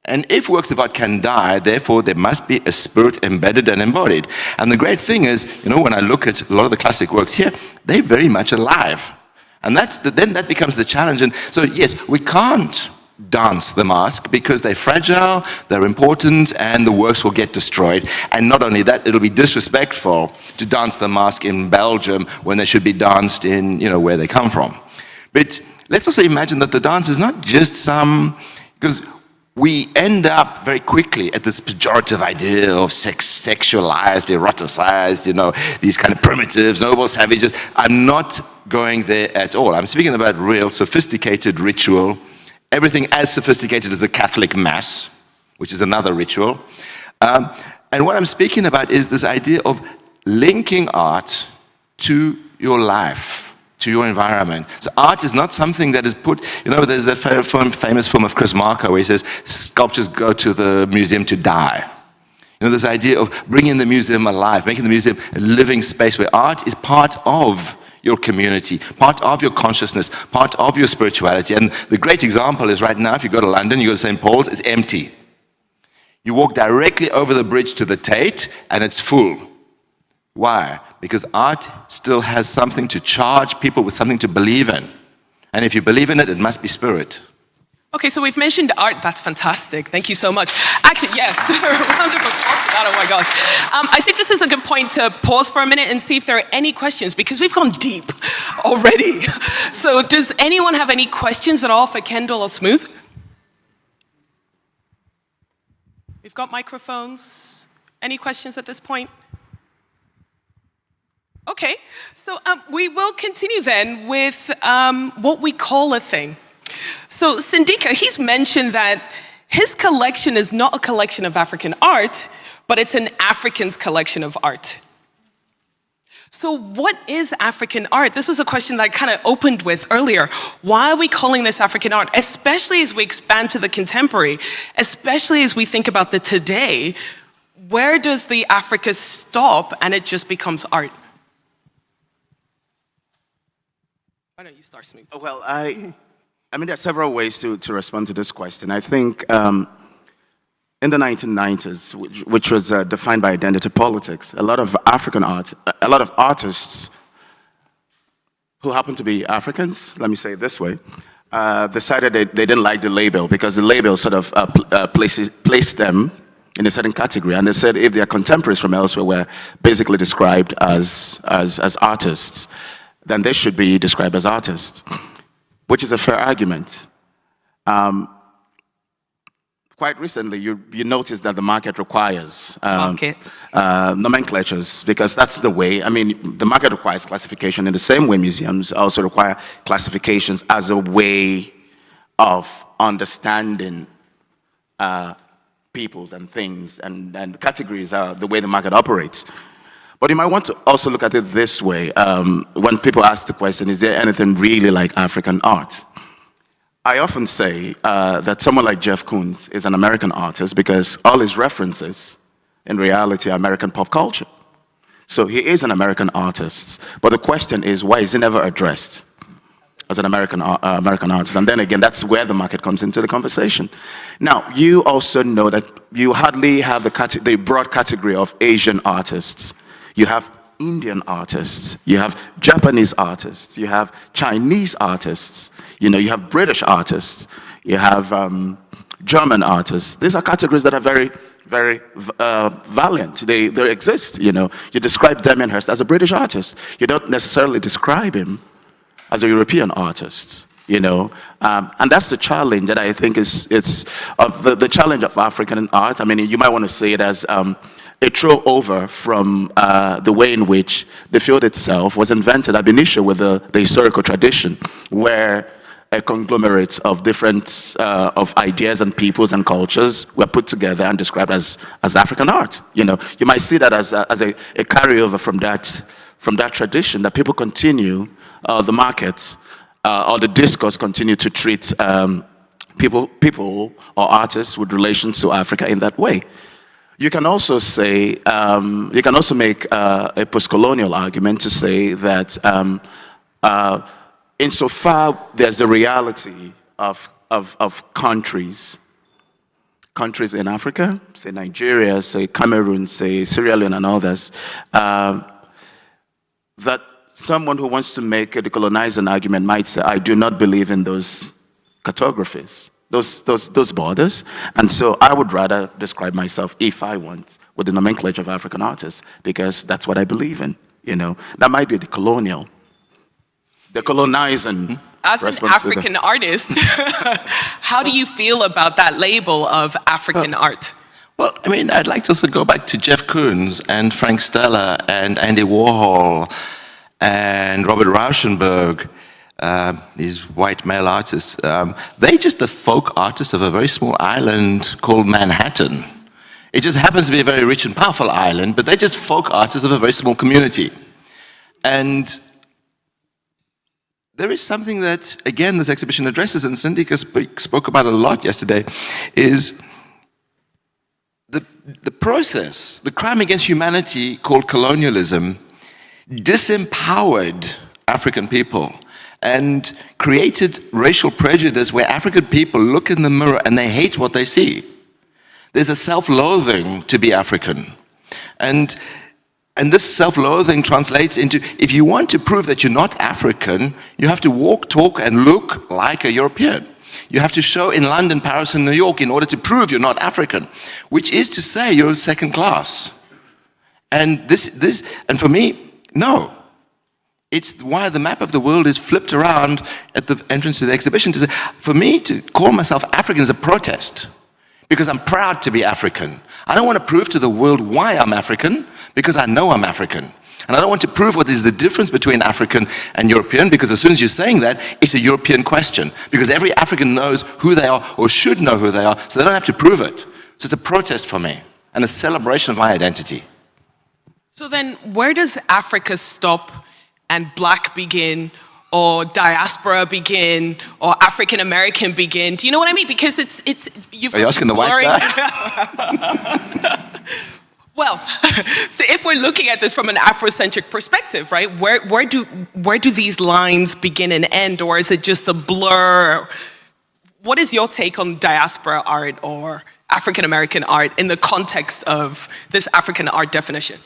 And if works of art can die, therefore there must be a spirit embedded and embodied. And the great thing is, when I look at a lot of the classic works here, they're very much alive. And then that becomes the challenge. And so yes, we can't dance the mask because they're fragile, they're important, and the works will get destroyed. And not only that, it'll be disrespectful to dance the mask in Belgium when they should be danced in, where they come from. But let's also imagine that the dance is not just because we end up very quickly at this pejorative idea of sexualized, eroticized, these kind of primitives, noble savages. I'm not going there at all. I'm speaking about real sophisticated ritual, everything as sophisticated as the Catholic Mass, which is another ritual. And what I'm speaking about is this idea of linking art to your life, to your environment. So art is not something that is put, there's that famous film of Chris Marker where he says, sculptures go to the museum to die. This idea of bringing the museum alive, making the museum a living space where art is part of your community, part of your consciousness, part of your spirituality. And the great example is right now, if you go to London, you go to St. Paul's, it's empty. You walk directly over the bridge to the Tate, and it's full. Why? Because art still has something to charge people with, something to believe in. And if you believe in it, it must be spirit. Okay, so we've mentioned art. That's fantastic. Thank you so much. Actually, yes, round of applause for that. Oh my gosh. I think this is a good point to pause for a minute and see if there are any questions, because we've gone deep already. So does anyone have any questions at all for Kendell or Smooth? We've got microphones. Any questions at this point? Okay, so we will continue then with what we call a thing. So Sindika, he's mentioned that his collection is not a collection of African art, but it's an African's collection of art. So what is African art? This was a question that I kind of opened with earlier. Why are we calling this African art? Especially as we expand to the contemporary, especially as we think about the today, where does the Africa stop and it just becomes art? Why don't you start, Smooth? Well, I mean, there are several ways to respond to this question. I think in the 1990s, which was defined by identity politics, a lot of African art, a lot of artists who happen to be Africans, let me say it this way, decided they didn't like the label because the label sort of placed them in a certain category. And they said if their contemporaries from elsewhere were basically described as artists, then they should be described as artists, which is a fair argument. Quite recently, you noticed that the market requires nomenclatures, because that's the way. I mean, the market requires classification in the same way museums also require classifications as a way of understanding peoples and things, and categories are the way the market operates. But you might want to also look at it this way. When people ask the question, is there anything really like African art? I often say that someone like Jeff Koons is an American artist because all his references, in reality, are American pop culture. So he is an American artist. But the question is, why is he never addressed as an American artist. And then again, that's where the market comes into the conversation. Now, you also know that you hardly have the broad category of Asian artists. You have Indian artists, you have Japanese artists, you have Chinese artists, you have British artists, you have German artists. These are categories that are very, very valiant. They exist, You describe Damien Hirst as a British artist. You don't necessarily describe him as a European artist, And that's the challenge that I think is the challenge of African art. I mean, you might want to say it as a throw over from the way in which the field itself was invented ab initio with the historical tradition, where a conglomerate of different of ideas and peoples and cultures were put together and described as African art. You might see that as a carryover from that tradition, that people continue, the market or the discourse continue to treat people or artists with relations to Africa in that way. You can also say, you can also make a post-colonial argument to say that insofar there's the reality of countries in Africa, say Nigeria, say Cameroon, say Sierra Leone and others, that someone who wants to make a decolonizing argument might say, I do not believe in those cartographies, those borders, and so I would rather describe myself, if I want, with the nomenclature of African artists, because that's what I believe in. That might be the colonizing. As an African artist, how do you feel about that label of African art? Well, I mean, I'd like to also go back to Jeff Koons and Frank Stella and Andy Warhol and Robert Rauschenberg, these white male artists. They're just the folk artists of a very small island called Manhattan. It just happens to be a very rich and powerful island, but they're just folk artists of a very small community. And there is something that, again, this exhibition addresses, and Sindika spoke about it a lot yesterday, is the process, the crime against humanity called colonialism, disempowered African people and created racial prejudice where African people look in the mirror and they hate what they see. There's a self-loathing to be African. And this self-loathing translates into, if you want to prove that you're not African, you have to walk, talk, and look like a European. You have to show in London, Paris, and New York in order to prove you're not African, which is to say you're second class. And and for me, no. It's why the map of the world is flipped around at the entrance to the exhibition to say, for me to call myself African is a protest, because I'm proud to be African. I don't want to prove to the world why I'm African, because I know I'm African. And I don't want to prove what is the difference between African and European, because as soon as you're saying that, it's a European question. Because every African knows who they are, or should know who they are, so they don't have to prove it. So it's a protest for me, and a celebration of my identity. So then, where does Africa stop and black begin, or diaspora begin, or African American begin? Do you know what I mean? Because you've Are you asking the white guy? Well, so if we're looking at this from an Afrocentric perspective, right? Where do these lines begin and end, or is it just a blur? What is your take on diaspora art or African American art in the context of this African art definition?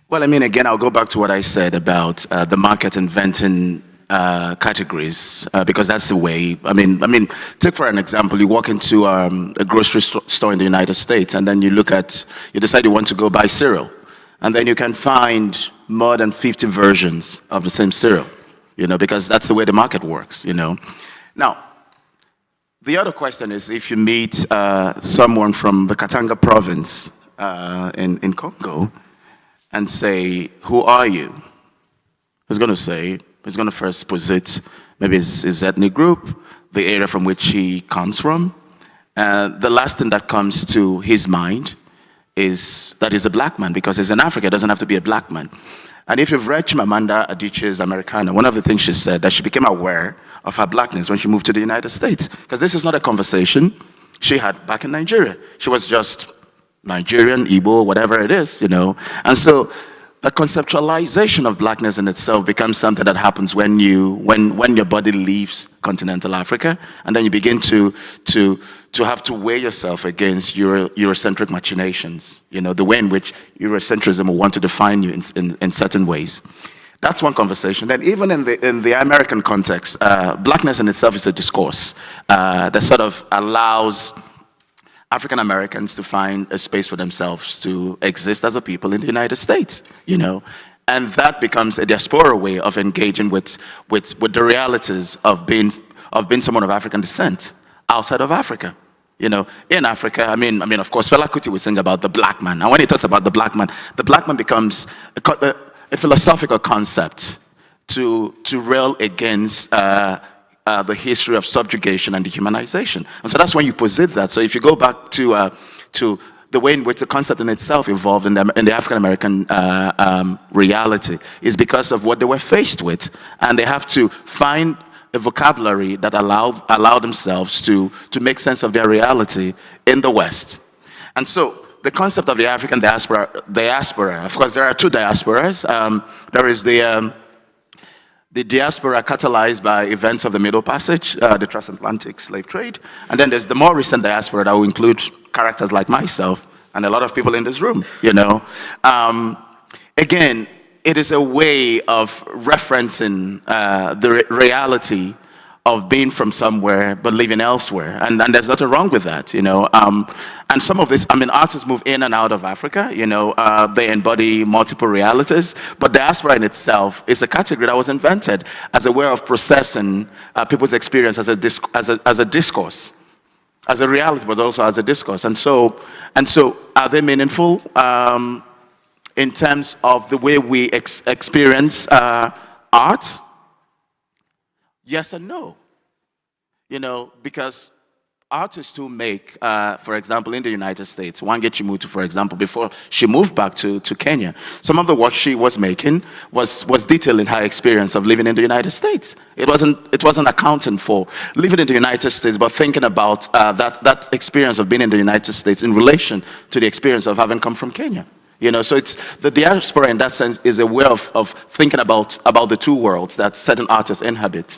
Well, I mean, again, I'll go back to what I said about the market inventing categories, because that's the way. I mean, take for an example, you walk into a grocery store in the United States, and then you decide you want to go buy cereal, and then you can find more than 50 versions of the same cereal, because that's the way the market works, Now, the other question is, if you meet someone from the Katanga province in Congo, and say, who are you? He's going to first posit maybe his ethnic group, the area from which he comes from. The last thing that comes to his mind is that he's a black man, because he's in Africa, it doesn't have to be a black man. And if you've read Chimamanda Adichie's Americana, one of the things she said, that she became aware of her blackness when she moved to the United States. Because this is not a conversation she had back in Nigeria. She was just Nigerian, Igbo, whatever it is, And so the conceptualization of blackness in itself becomes something that happens when your body leaves continental Africa, and then you begin to have to weigh yourself against Eurocentric machinations. You know, the way in which Eurocentrism will want to define you in certain ways. That's one conversation. Then even in the American context, blackness in itself is a discourse that sort of allows African Americans to find a space for themselves to exist as a people in the United States, you know, and that becomes a diaspora way of engaging with the realities of being someone of African descent outside of Africa. You know, in Africa, I mean, of course, Fela Kuti will sing about the black man, and when he talks about the black man becomes a philosophical concept to rail against the history of subjugation and dehumanization. And so that's when you posit that. So if you go back to the way in which the concept in itself evolved in the African-American reality is because of what they were faced with. And they have to find a vocabulary that allow themselves to make sense of their reality in the West. And so the concept of the African diaspora, of course, there are two diasporas. There is the diaspora catalyzed by events of the Middle Passage, the transatlantic slave trade. And then there's the more recent diaspora that will include characters like myself and a lot of people in this room, you know. Again, it is a way of referencing the reality of being from somewhere but living elsewhere, and there's nothing wrong with that, you know. And some of this, I mean, artists move in and out of Africa, you know, they embody multiple realities, but diaspora in itself is a category that was invented as a way of processing people's experience as a discourse, as a reality, but also as a discourse. And so are they meaningful in terms of the way we experience art? Yes and no, you know, because artists who make, for example, in the United States, Wange Chimutu, for example, before she moved back to Kenya, some of the work she was making was detailing her experience of living in the United States. It wasn't accounting for living in the United States, but thinking about that experience of being in the United States in relation to the experience of having come from Kenya. You know, so it's the diaspora in that sense is a way of thinking about the two worlds that certain artists inhabit.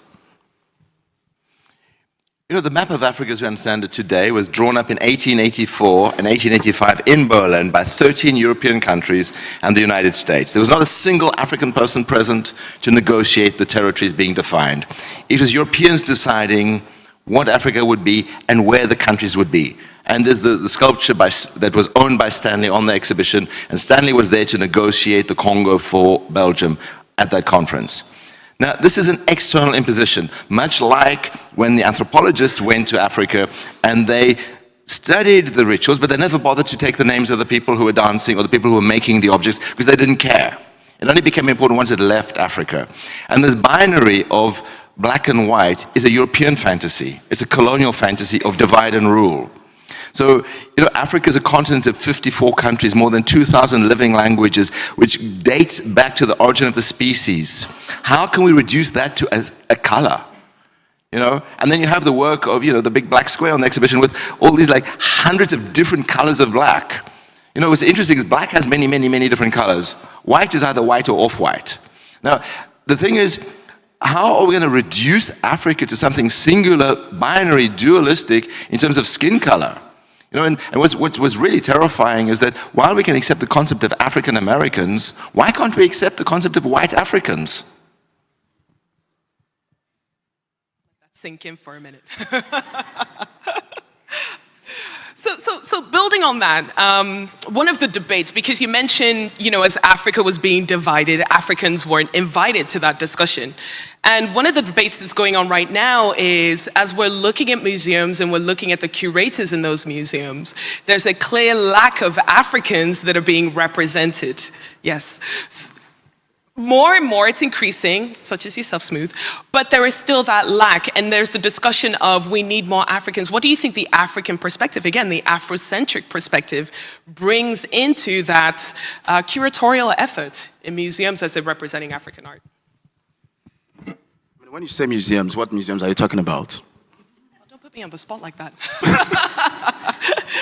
You know, the map of Africa as we understand it today was drawn up in 1884 and 1885 in Berlin by 13 European countries and the United States. There was not a single African person present to negotiate the territories being defined. It was Europeans deciding what Africa would be and where the countries would be. And there's the sculpture that was owned by Stanley on the exhibition, and Stanley was there to negotiate the Congo for Belgium at that conference. Now, this is an external imposition, much like when the anthropologists went to Africa and they studied the rituals, but they never bothered to take the names of the people who were dancing or the people who were making the objects because they didn't care. It only became important once it left Africa. And this binary of black and white is a European fantasy. It's a colonial fantasy of divide and rule. So, you know, Africa is a continent of 54 countries, more than 2,000 living languages, which dates back to the origin of the species. How can we reduce that to a color? You know, and then you have the work of, you know, the big black square on the exhibition with all these like hundreds of different colors of black. You know, what's interesting is black has many, many, many different colors. White is either white or off-white. Now, the thing is, how are we going to reduce Africa to something singular, binary, dualistic in terms of skin color? You know, and what's really terrifying is that while we can accept the concept of African Americans, why can't we accept the concept of white Africans? Let that sink in for a minute. So building on that, one of the debates, because you mentioned, you know, as Africa was being divided, Africans weren't invited to that discussion. And one of the debates that's going on right now is, as we're looking at museums and we're looking at the curators in those museums, there's a clear lack of Africans that are being represented. Yes. More and more it's increasing, such as yourself, Smooth, but there is still that lack, and there's the discussion of we need more Africans. What do you think the African perspective, again, the Afrocentric perspective, brings into that curatorial effort in museums as they're representing African art? When you say museums, what museums are you talking about? Well, don't put me on the spot like that.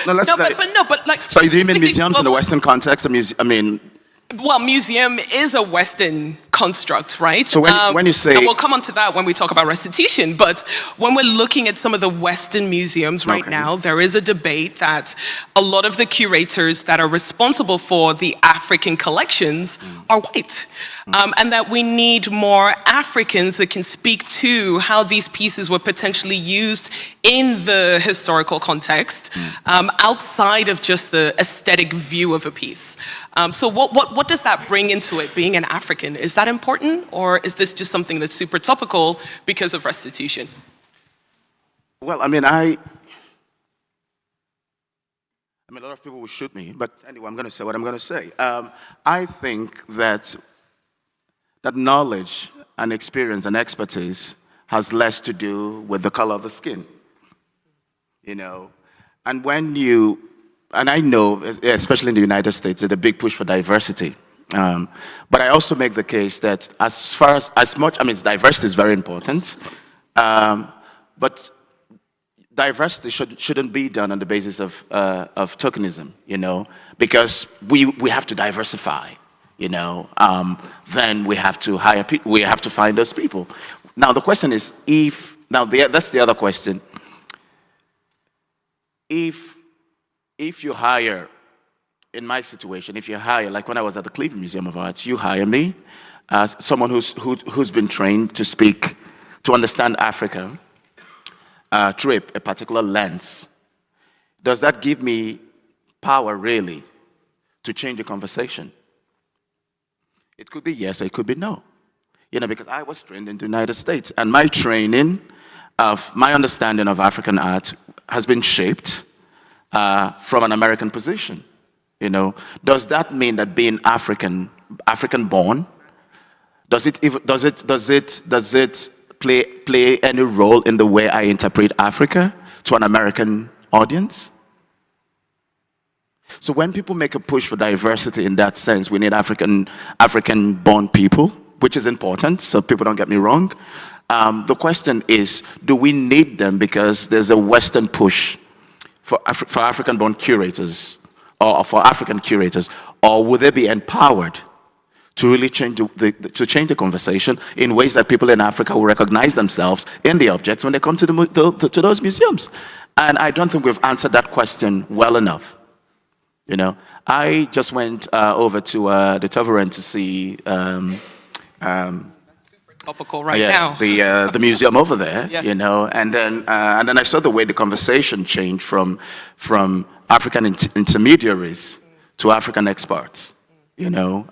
No, but like... So do you mean museums in the Western context? I mean, Well, museum is a Western construct, right? So when you say... And we'll come on to that when we talk about restitution, but when we're looking at some of the Western museums right now, there is a debate that a lot of the curators that are responsible for the African collections are white. And that we need more Africans that can speak to how these pieces were potentially used in the historical context, outside of just the aesthetic view of a piece. So what does that bring into it, being an African? Is that important, or is this just something that's super topical because of restitution? Well, I mean, a lot of people will shoot me, but anyway, I'm going to say what I'm going to say. I think that knowledge and experience and expertise has less to do with the color of the skin, you know. And and I know, especially in the United States, there's a big push for diversity. But I also make the case that diversity is very important, but diversity shouldn't be done on the basis of tokenism, you know, because we have to diversify, you know. Then we have to hire people, we have to find those people. Now the question is, that's the other question. If you hire, in my situation, if you hire, like when I was at the Cleveland Museum of Arts, you hire me as someone who's been trained to speak, to understand Africa through a particular lens. Does that give me power, really, to change the conversation? It could be yes, or it could be no. You know, because I was trained in the United States, and my understanding of African art has been shaped from an American position, you know. Does that mean that being African-born, does it play any role in the way I interpret Africa to an American audience? So when people make a push for diversity in that sense, we need African-born people, which is important, so people don't get me wrong. The question is, do we need them because there's a Western push for African-born curators, or for African curators, or would they be empowered to really change the conversation in ways that people in Africa will recognize themselves in the objects when they come to those museums? And I don't think we've answered that question well enough. You know, I just went over to the Tavern to see topical now. The museum over there, yes. You know, and then I saw the way the conversation changed from African intermediaries to African experts, you know.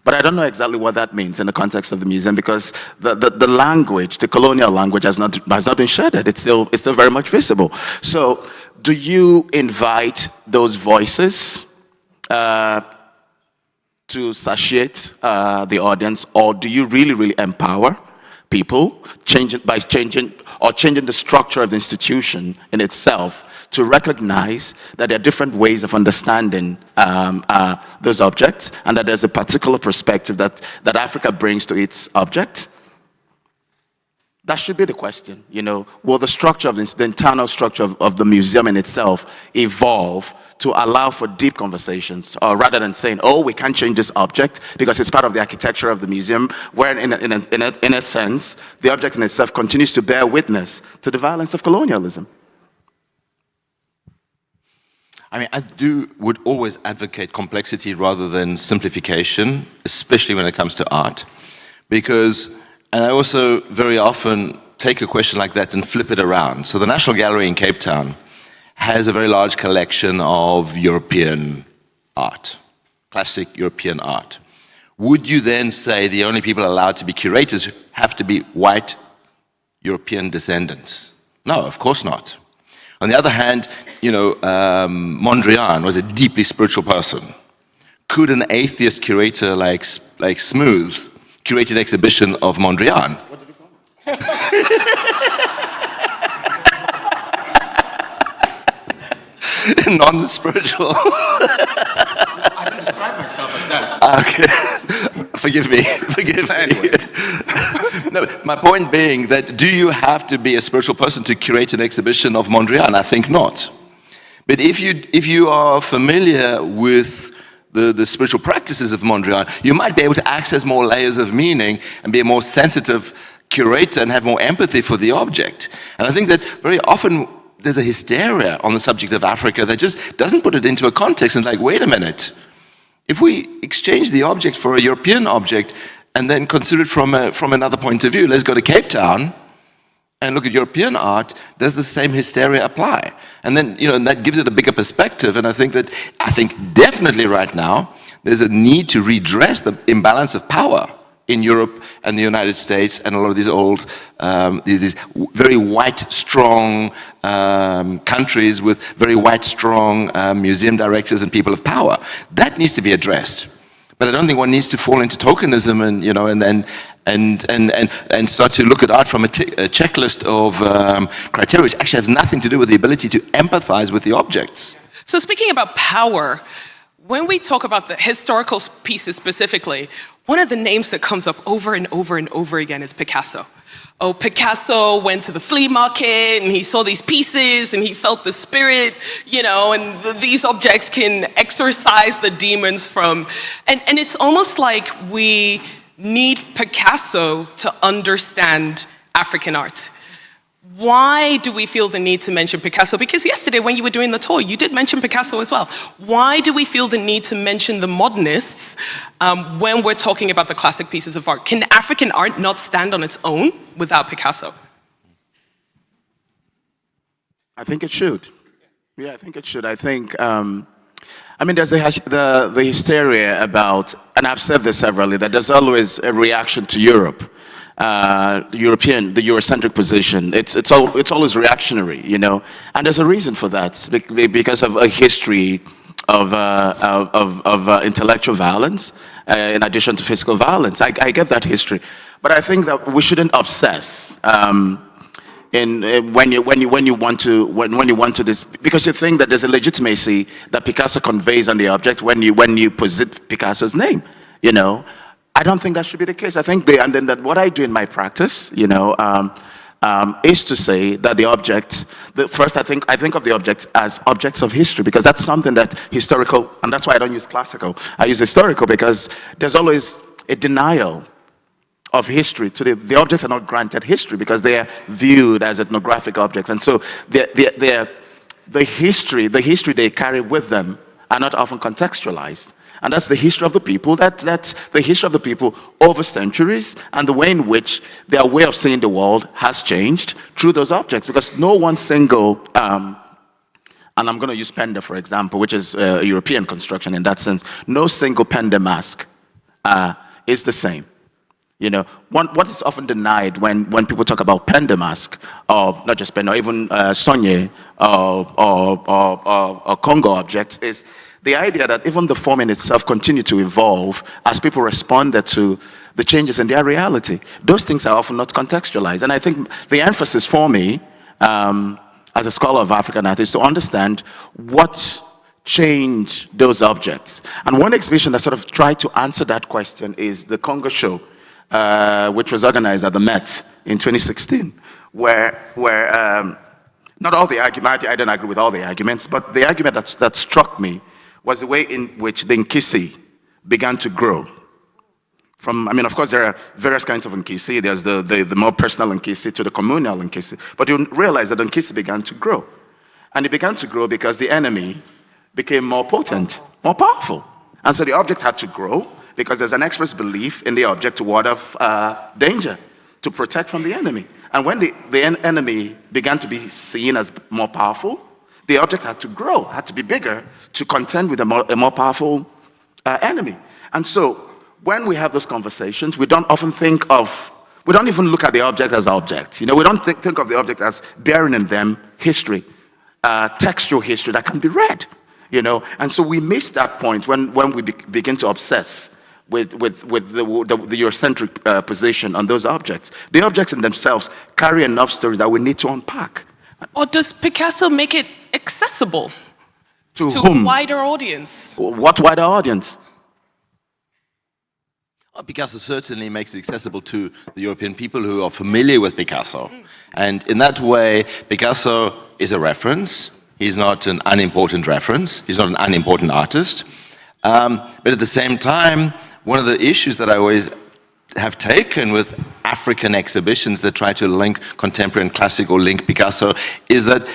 But I don't know exactly what that means in the context of the museum, because the language, the colonial language, has not been shedded. It's still very much visible. So, do you invite those voices to satiate the audience, or do you really empower people, changing the structure of the institution in itself to recognize that there are different ways of understanding those objects, and that there's a particular perspective that Africa brings to its object? That should be the question, you know. Will the structure of the internal structure of the museum in itself evolve to allow for deep conversations, or rather than saying, oh, we can't change this object because it's part of the architecture of the museum, where in a sense, the object in itself continues to bear witness to the violence of colonialism? I mean, would always advocate complexity rather than simplification, especially when it comes to art, and I also very often take a question like that and flip it around. So the National Gallery in Cape Town has a very large collection of European art, classic European art. Would you then say the only people allowed to be curators have to be white European descendants? No, of course not. On the other hand, you know, Mondrian was a deeply spiritual person. Could an atheist curator like Smooth curate an exhibition of Mondrian? What did you call it? Non-spiritual. I don't describe myself as that. Okay, forgive me. Anyway. No, my point being that, do you have to be a spiritual person to curate an exhibition of Mondrian? I think not. But if you are familiar with the spiritual practices of Mondrian, you might be able to access more layers of meaning and be a more sensitive curator and have more empathy for the object. And I think that very often there's a hysteria on the subject of Africa that just doesn't put it into a context and like, wait a minute, if we exchange the object for a European object and then consider it from another point of view, let's go to Cape Town and look at European art, does the same hysteria apply? And then, and that gives it a bigger perspective. And I think definitely right now, there's a need to redress the imbalance of power in Europe and the United States and a lot of these old, these very white, strong countries with very white, strong museum directors and people of power. That needs to be addressed. But I don't think one needs to fall into tokenism and start to look at art from a checklist of criteria, which actually has nothing to do with the ability to empathize with the objects. So speaking about power, when we talk about the historical pieces specifically, one of the names that comes up over and over and over again is Picasso. Oh, Picasso went to the flea market and he saw these pieces and he felt the spirit, and these objects can exorcise the demons from, and it's almost like we need Picasso to understand African art. Why do we feel the need to mention Picasso? Because yesterday when you were doing the tour, you did mention Picasso as well. Why do we feel the need to mention the modernists when we're talking about the classic pieces of art? Can African art not stand on its own without Picasso? I think it should. Yeah, I think it should. I think, there's the hysteria about, and I've said this severally, that there's always a reaction to Europe. The Eurocentric position, it's always reactionary, and there's a reason for that, because of a history of intellectual violence, in addition to physical violence. I get that history, but I think that we shouldn't obsess when you want to this, because you think that there's a legitimacy that Picasso conveys on the object when you posit Picasso's name, I don't think that should be the case. I think that what I do in my practice, is to say that the object, first I think of the object as objects of history, because that's something that historical, and that's why I don't use classical. I use historical because there's always a denial of history. The objects are not granted history because they are viewed as ethnographic objects, and so the history they carry with them are not often contextualized. And that's the history of the people, that's the history of the people over centuries, and the way in which their way of seeing the world has changed through those objects. Because no one single, and I'm going to use Penda for example, which is a European construction in that sense, no single Penda mask is the same. What is often denied when people talk about Penda mask, or not just Penda, or even Sonye or Congo objects, is the idea that even the form in itself continued to evolve as people responded to the changes in their reality. Those things are often not contextualized. And I think the emphasis for me, as a scholar of African art, is to understand what changed those objects. And one exhibition that sort of tried to answer that question is the Congo show, which was organized at the Met in 2016, where not all the argument, I don't agree with all the arguments, but the argument that struck me was the way in which the Nkisi began to grow. Of course, there are various kinds of Nkisi. There's the more personal Nkisi to the communal Nkisi. But you realize that Nkisi began to grow. And it began to grow because the enemy became more potent, more powerful. And so the object had to grow because there's an express belief in the object to ward off danger, to protect from the enemy. And when the enemy began to be seen as more powerful, the object had to grow, had to be bigger to contend with a more powerful enemy. And so when we have those conversations, we don't even look at the object as object. We don't think of the object as bearing in them history, textual history that can be read. And so we miss that point when we begin to obsess with the Eurocentric position on those objects. The objects in themselves carry enough stories that we need to unpack. Or does Picasso make it accessible to whom? A wider audience? What wider audience? Well, Picasso certainly makes it accessible to the European people who are familiar with Picasso. And in that way, Picasso is a reference. He's not an unimportant reference. He's not an unimportant artist. But at the same time, one of the issues that I always have taken with African exhibitions that try to link contemporary and classic or link Picasso is that,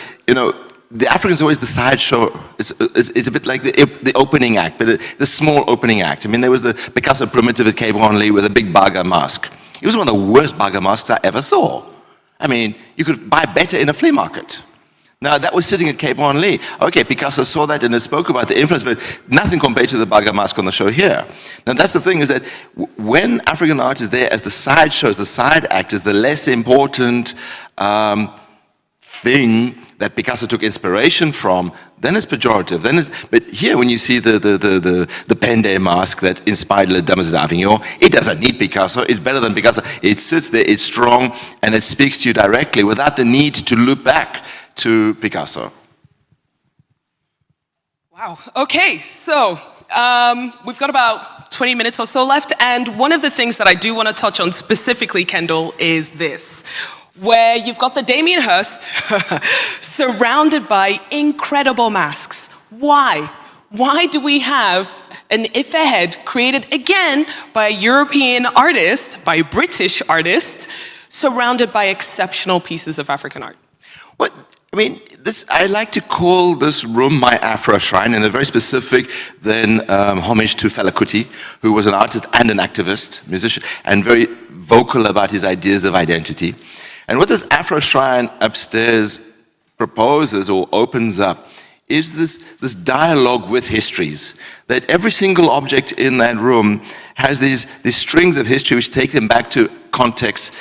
the African's always the sideshow. It's a bit like the opening act, but the small opening act. I mean, there was the Picasso primitive at Cape Henley with a big Baga mask. It was one of the worst Baga masks I ever saw. I mean, you could buy better in a flea market. Now, that was sitting at Cape Henley. Okay, Picasso saw that and spoke about the influence, but nothing compared to the Baga mask on the show here. Now, that's the thing, is that when African art is there as the sideshows, the side actors, the less important thing that Picasso took inspiration from, then it's pejorative. But here, when you see the Pende mask that inspired Les Dames d'Avignon, it doesn't need Picasso. It's better than Picasso. It sits there, it's strong, and it speaks to you directly without the need to loop back to Picasso. Wow. Okay, so we've got about 20 minutes or so left, and one of the things that I do want to touch on specifically, Kendell, is this, where you've got the Damien Hirst surrounded by incredible masks. Why? Why do we have an Ife head created again by a European artist, by a British artist, surrounded by exceptional pieces of African art? Well, I mean, I like to call this room my Afro shrine, in a very specific homage to Fela Kuti, who was an artist and an activist, musician, and very vocal about his ideas of identity. And what this Afro shrine upstairs proposes or opens up is this dialogue with histories, that every single object in that room has these strings of history which take them back to context.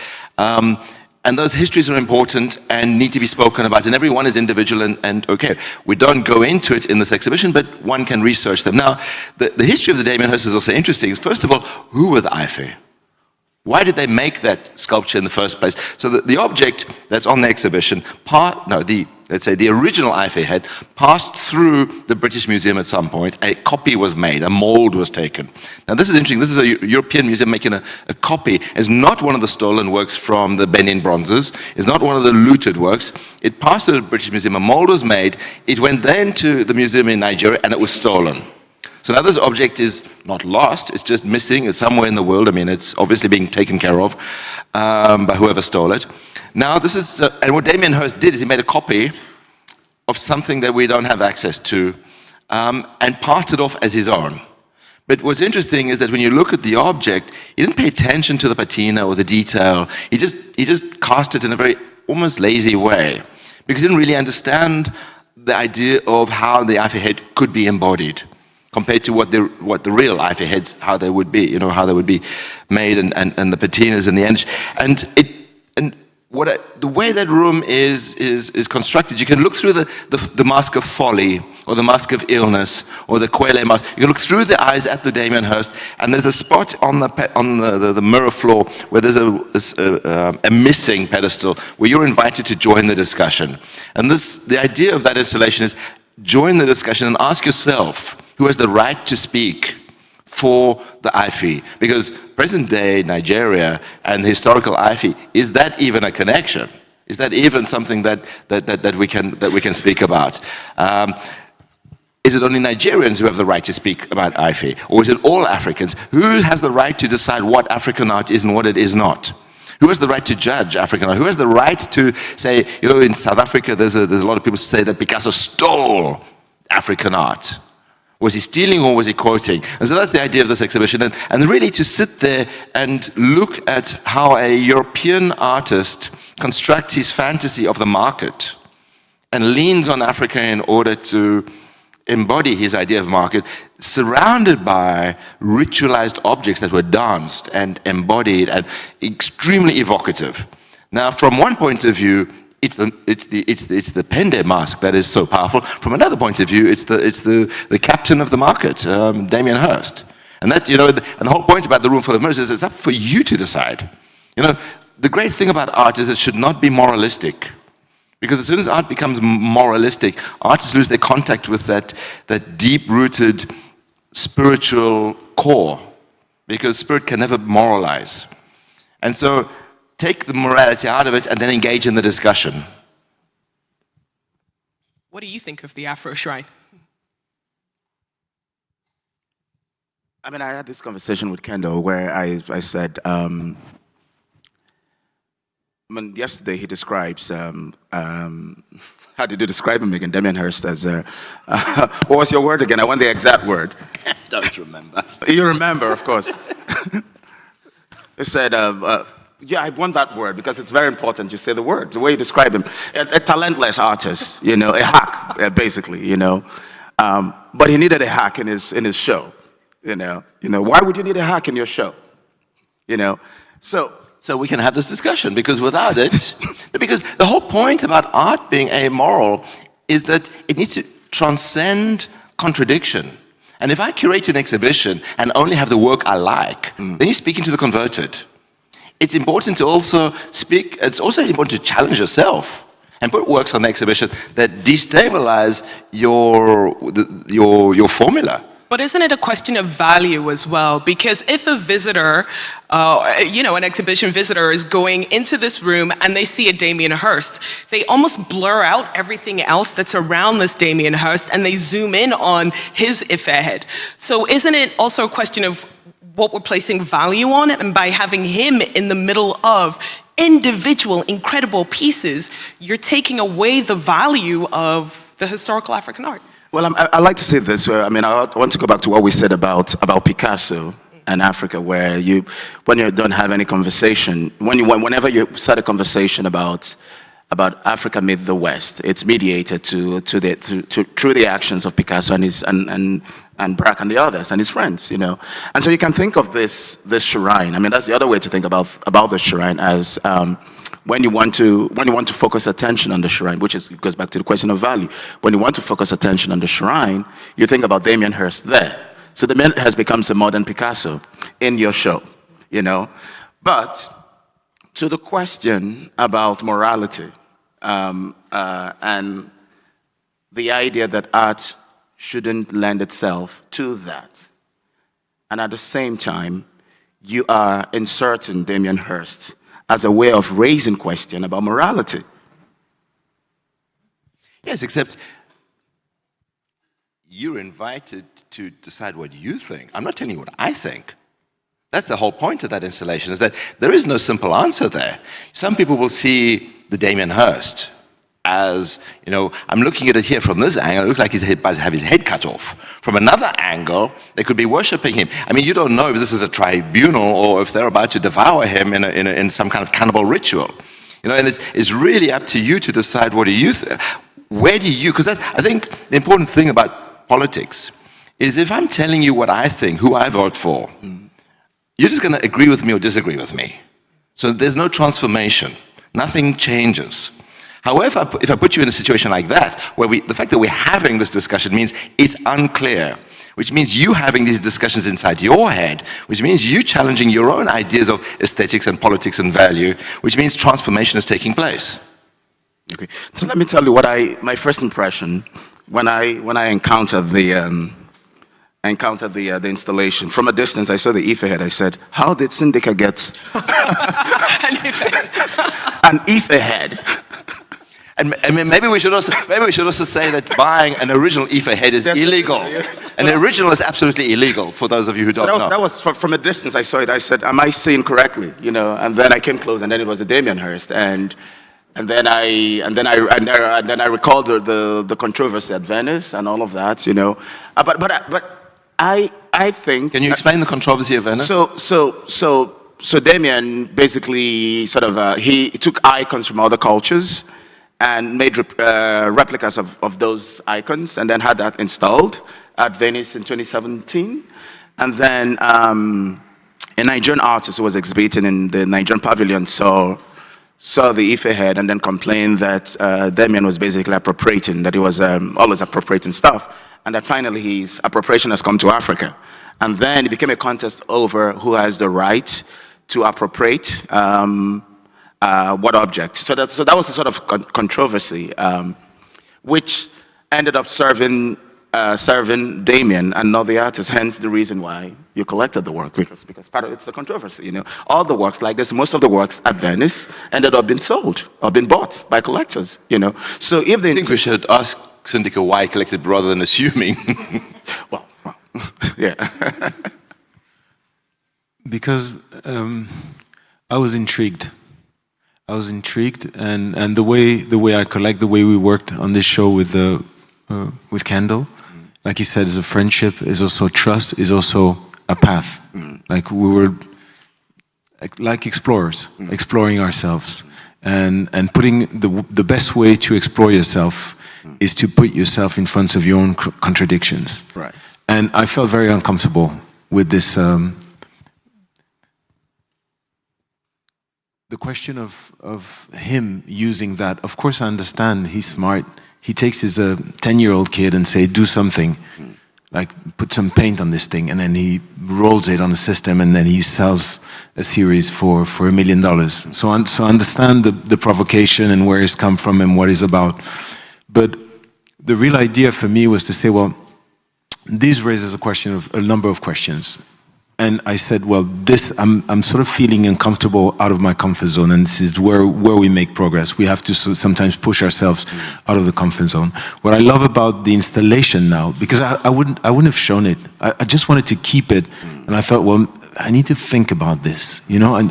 And those histories are important and need to be spoken about, and every one is individual and okay. We don't go into it in this exhibition, but one can research them. Now, the history of the Damien Hirst is also interesting. First of all, who were the Ife? Why did they make that sculpture in the first place? So the object that's on the exhibition, let's say the original Ife head, passed through the British Museum at some point. A copy was made, a mold was taken. Now this is interesting, this is a European museum making a copy. It's not one of the stolen works from the Benin bronzes, it's not one of the looted works. It passed through the British Museum, a mold was made, it went then to the museum in Nigeria and it was stolen. So now this object is not lost, it's just missing, it's somewhere in the world. I mean, it's obviously being taken care of by whoever stole it. Now this is, and what Damien Hirst did is he made a copy of something that we don't have access to and passed it off as his own. But what's interesting is that when you look at the object, he didn't pay attention to the patina or the detail. He just cast it in a very almost lazy way because he didn't really understand the idea of how the Ife head could be embodied, compared to what the real Ife heads, how they would be, how they would be made, and the patinas and the edge. The way that room is constructed, you can look through the mask of folly, or the mask of illness, or the Kwele mask. You can look through the eyes at the Damien Hirst, and there's a spot on the mirror floor where there's a missing pedestal where you're invited to join the discussion. And the idea of that installation is join the discussion and ask yourself, who has the right to speak for the Ife? Because present-day Nigeria and the historical Ife, is that even a connection? Is that even something that we can speak about? Is it only Nigerians who have the right to speak about Ife, or is it all Africans? Who has the right to decide what African art is and what it is not? Who has the right to judge African art? Who has the right to say, in South Africa, there's a lot of people who say that Picasso stole African art. Was he stealing or was he quoting? And so that's the idea of this exhibition. And really to sit there and look at how a European artist constructs his fantasy of the market and leans on Africa in order to embody his idea of market, surrounded by ritualized objects that were danced and embodied and extremely evocative. Now, from one point of view, it's the Pende mask that is so powerful. From another point of view, it's the captain of the market, Damien Hirst. And that, and the whole point about the room full of mirrors is it's up for you to decide. The great thing about art is it should not be moralistic. Because as soon as art becomes moralistic, artists lose their contact with that deep-rooted spiritual core. Because spirit can never moralize. And so, take the morality out of it and then engage in the discussion. What do you think of the Afro Shrine? I mean, I had this conversation with Kendall where I said, I mean, yesterday he describes, how did you describe him again? Damien Hirst as, what was your word again? I want the exact word. Don't remember. You remember, of course. He said, yeah, I want that word because it's very important you say the word, the way you describe him. A talentless artist, you know, a hack, basically, you know. But he needed a hack in his show, you know. Why would you need a hack in your show? You know, So we can have this discussion, because without it, because the whole point about art being amoral is that it needs to transcend contradiction. And if I curate an exhibition and only have the work I like, then you're speaking to the converted. It's important to also speak, it's also important to challenge yourself and put works on the exhibition that destabilize your formula. But isn't it a question of value as well? Because if a visitor, an exhibition visitor is going into this room and they see a Damien Hirst, they almost blur out everything else that's around this Damien Hirst and they zoom in on his Ife head. So isn't it also a question of what we're placing value on? And by having him in the middle of individual, incredible pieces, you're taking away the value of the historical African art. well, I like to say this. I mean, I want to go back to what we said about Picasso and Africa, where when you don't have any conversation, whenever you start a conversation about Africa meet the West, it's mediated through the actions of Picasso and Braque and the others and his friends, you know. And so you can think of this shrine. I mean, that's the other way to think about the shrine, as when you want to focus attention on the shrine, goes back to the question of value. When you want to focus attention on the shrine, you think about Damien Hirst there. So Damien has become a modern Picasso in your show, you know. But to the question about morality, and the idea that art shouldn't lend itself to that. And at the same time, you are inserting Damien Hirst as a way of raising question about morality. Yes, except you're invited to decide what you think. I'm not telling you what I think. That's the whole point of that installation, is that there is no simple answer there. Some people will see the Damien Hirst as, you know, I'm looking at it here from this angle, it looks like he's about to have his head cut off. From another angle, they could be worshipping him. I mean, you don't know if this is a tribunal or if they're about to devour him in some kind of cannibal ritual. You know, and it's really up to you to decide what do you where do you, because that's, I think, the important thing about politics is if I'm telling you what I think, who I vote for, you're just going to agree with me or disagree with me. So there's no transformation. Nothing changes. However, if I put you in a situation like that, where the fact that we're having this discussion means it's unclear, which means you having these discussions inside your head, which means you challenging your own ideas of aesthetics and politics and value, which means transformation is taking place. Okay, so let me tell you my first impression when I encountered the installation. From a distance, I saw the Ife head. I said, "How did Sindika get an Ife head?" And maybe we should also say that buying an original Ife head is illegal. An original is absolutely illegal for those of you who don't know. That was from a distance. I saw it. I said, "Am I seeing correctly?" You know. And then I came close, and then it was a Damien Hirst, and then I recalled the controversy at Venice and all of that. You know. But I think. Can you explain the controversy of Venice? So Damien basically sort of he took icons from other cultures and made replicas of those icons, and then had that installed at Venice in 2017. And then a Nigerian artist who was exhibiting in the Nigerian pavilion saw the Ife head and then complained that Damien was basically appropriating, that he was always appropriating stuff, and that finally his appropriation has come to Africa. And then it became a contest over who has the right to appropriate what object. So that was a sort of controversy, which ended up serving Damien and not the artist. Hence the reason why you collected the work, because part of it's the controversy. You know, all the works like this, most of the works at Venice ended up being sold or being bought by collectors. You know, so if they I think we should ask Sindika why he collected rather than assuming. well, yeah. Because I was intrigued. And the way I collect, the way we worked on this show with Kendell, like he said, is a friendship, is also trust, is also a path. Like we were like explorers, exploring ourselves, and putting the best way to explore yourself is to put yourself in front of your own contradictions. Right. And I felt very uncomfortable with this. The question of him using that, of course I understand, he's smart. He takes his 10-year-old kid and say, do something, like put some paint on this thing, and then he rolls it on the system, and then he sells a series for $1 million. So I understand the provocation and where it's come from and what it's about. But the real idea for me was to say, well, this raises a number of questions. And I said, well, I'm sort of feeling uncomfortable out of my comfort zone, and this is where we make progress. We have to sometimes push ourselves out of the comfort zone. What I love about the installation now, because I wouldn't have shown it. I just wanted to keep it, and I thought, well, I need to think about this, you know, and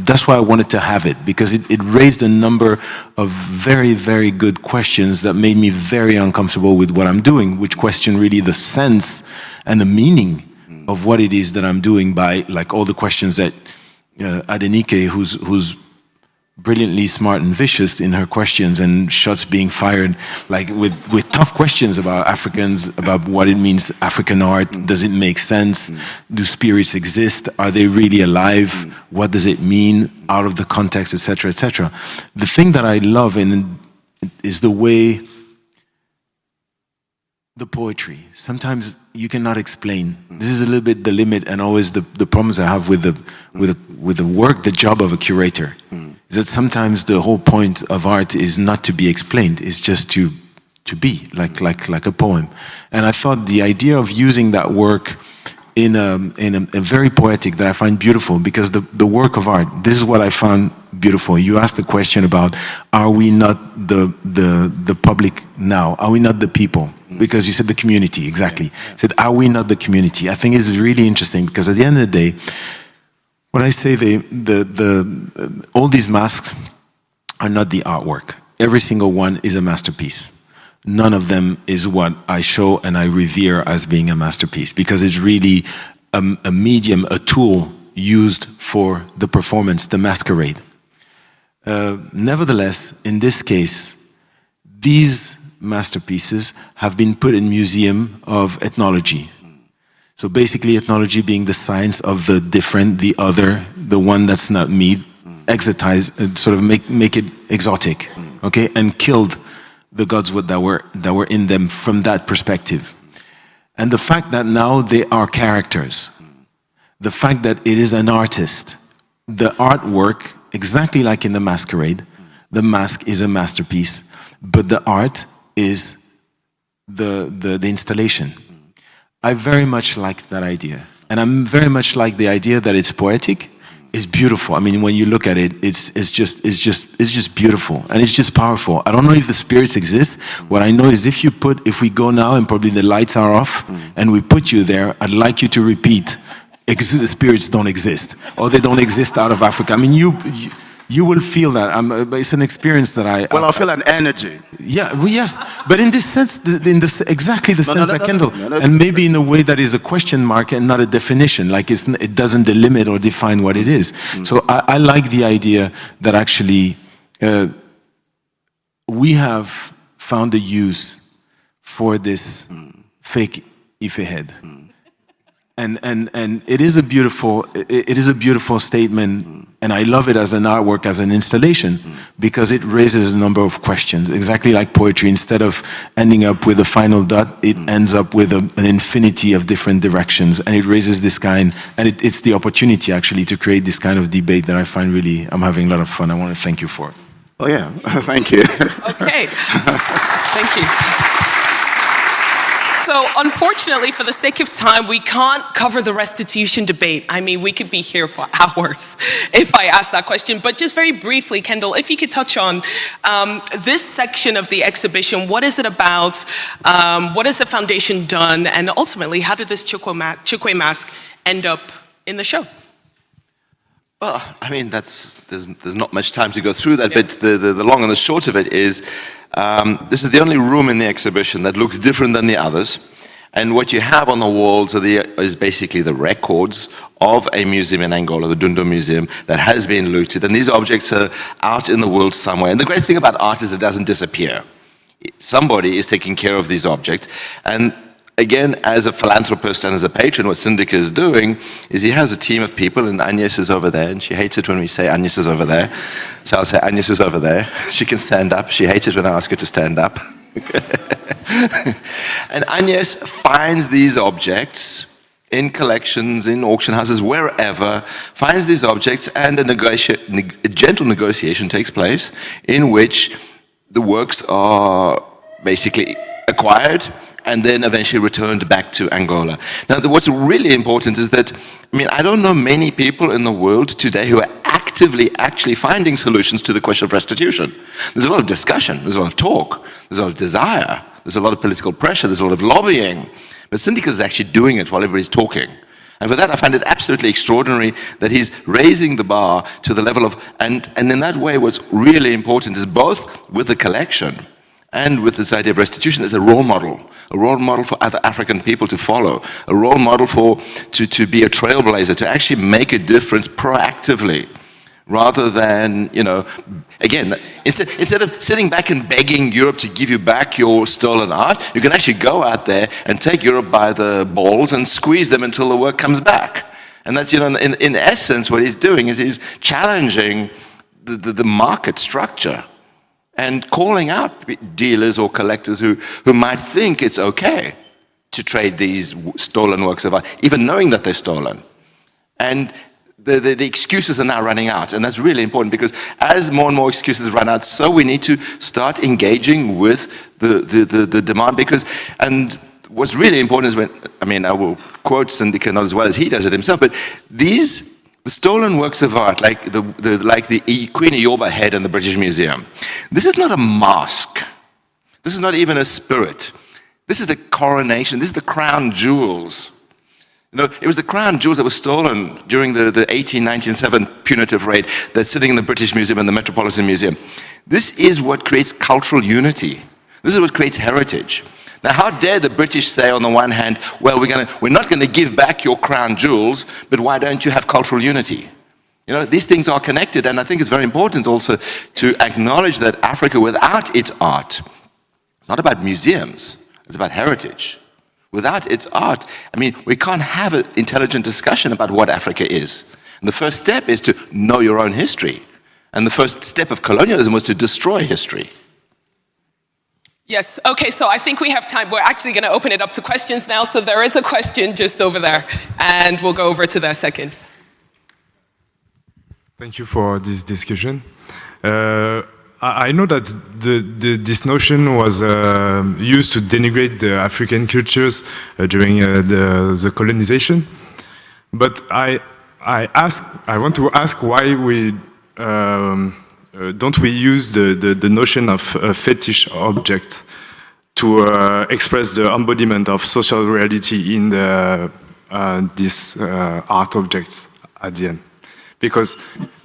that's why I wanted to have it, because it raised a number of very, very good questions that made me very uncomfortable with what I'm doing, which question really the sense and the meaning of what it is that I'm doing, by like all the questions that Adenike, who's brilliantly smart and vicious in her questions, and shots being fired like with tough questions about Africans, about what it means, African art, does it make sense? Do spirits exist? Are they really alive? What does it mean out of the context, etc., etc. The thing that I love is the way the poetry. Sometimes you cannot explain. This is a little bit the limit, and always the problems I have with the work, the job of a curator, is that sometimes the whole point of art is not to be explained. It's just to be like a poem. And I thought the idea of using that work in a very poetic, that I find beautiful, because the work of art, this is what I found beautiful. You asked the question about, are we not the public now? Are we not the people? Because you said the community, exactly. Yeah. Said, are we not the community? I think it's really interesting, because at the end of the day, when I say all these masks are not the artwork. Every single one is a masterpiece. None of them is what I show and I revere as being a masterpiece, because it's really a medium, a tool used for the performance, the masquerade. Nevertheless, in this case, these masterpieces have been put in museum of ethnology. So basically, ethnology being the science of the different, the other, the one that's not me, exotize, sort of make it exotic, okay, and killed the gods that were in them from that perspective. And the fact that now they are characters, the fact that it is an artist, the artwork, exactly like in the masquerade, the mask is a masterpiece, but the art is the installation. I very much like that idea. And I'm very much like the idea that it's poetic, it's beautiful. I mean, when you look at it, it's just beautiful, and it's just powerful. I don't know if the spirits exist. What I know is if we go now and probably the lights are off and we put you there, I'd like you to repeat, the spirits don't exist, or they don't exist out of Africa. I mean, you will feel that. It's an experience that I'll feel an energy. Yeah, well, yes. But in this sense, exactly the sense that Kendell, and maybe in a way that is a question mark and not a definition, like it doesn't delimit or define what it is. So I like the idea that actually we have found a use for this fake Ife head. And it is a beautiful statement, and I love it as an artwork, as an installation, because it raises a number of questions. Exactly like poetry, instead of ending up with a final dot, it ends up with an infinity of different directions, and it raises this kind, and it's the opportunity actually to create this kind of debate that I find really, I'm having a lot of fun. I want to thank you for it. Oh yeah, thank you. Okay, thank you. So unfortunately, for the sake of time, we can't cover the restitution debate. I mean, we could be here for hours if I ask that question. But just very briefly, Kendell, if you could touch on this section of the exhibition, what is it about? What has the foundation done? And ultimately, how did this Chukwe mask end up in the show? Well, I mean, there's not much time to go through that, but the long and the short of it is, this is the only room in the exhibition that looks different than the others. And what you have on the walls is basically the records of a museum in Angola, the Dundo Museum, that has been looted. And these objects are out in the world somewhere. And the great thing about art is it doesn't disappear. Somebody is taking care of these objects. And again, as a philanthropist and as a patron, what Sindika is doing is he has a team of people, and Agnes is over there, and she hates it when we say Agnes is over there. So I'll say Agnes is over there. She can stand up. She hates it when I ask her to stand up. And Agnes finds these objects in collections, in auction houses, wherever, finds these objects, and a gentle negotiation takes place in which the works are basically acquired and then eventually returned back to Angola. Now, what's really important is that, I mean, I don't know many people in the world today who are actively actually finding solutions to the question of restitution. There's a lot of discussion, there's a lot of talk, there's a lot of desire, there's a lot of political pressure, there's a lot of lobbying, but Sindika is actually doing it while everybody's talking. And for that, I find it absolutely extraordinary that he's raising the bar to the level of, and in that way, what's really important is both with the collection and with this idea of restitution as a role model for other African people to follow, a role model to be a trailblazer, to actually make a difference proactively, rather than, you know, again, instead of sitting back and begging Europe to give you back your stolen art, you can actually go out there and take Europe by the balls and squeeze them until the work comes back. And that's, you know, in essence, what he's doing is he's challenging the market structure and calling out dealers or collectors who might think it's okay to trade these stolen works of art, even knowing that they're stolen. And the excuses are now running out, and that's really important, because as more and more excuses run out, so we need to start engaging with the demand, and what's really important is when, I mean, I will quote Sindika not as well as he does it himself, but the stolen works of art, like the Queen Eyoba head in the British Museum, this is not a mask. This is not even a spirit. This is the coronation. This is the crown jewels. You know, it was the crown jewels that were stolen during the 1897 punitive raid that's sitting in the British Museum and the Metropolitan Museum. This is what creates cultural unity. This is what creates heritage. Now, how dare the British say, on the one hand, well, we're not going to give back your crown jewels, but why don't you have cultural unity? You know, these things are connected, and I think it's very important also to acknowledge that Africa, without its art, it's not about museums, it's about heritage. Without its art, I mean, we can't have an intelligent discussion about what Africa is. And the first step is to know your own history. And the first step of colonialism was to destroy history. Yes, okay, so I think we have time. We're actually going to open it up to questions now. So there is a question just over there, and we'll go over to that second. Thank you for this discussion. I know that this notion was used to denigrate the African cultures during the colonization, but I want to ask why we don't we use the notion of fetish object to express the embodiment of social reality in these art objects at the end? Because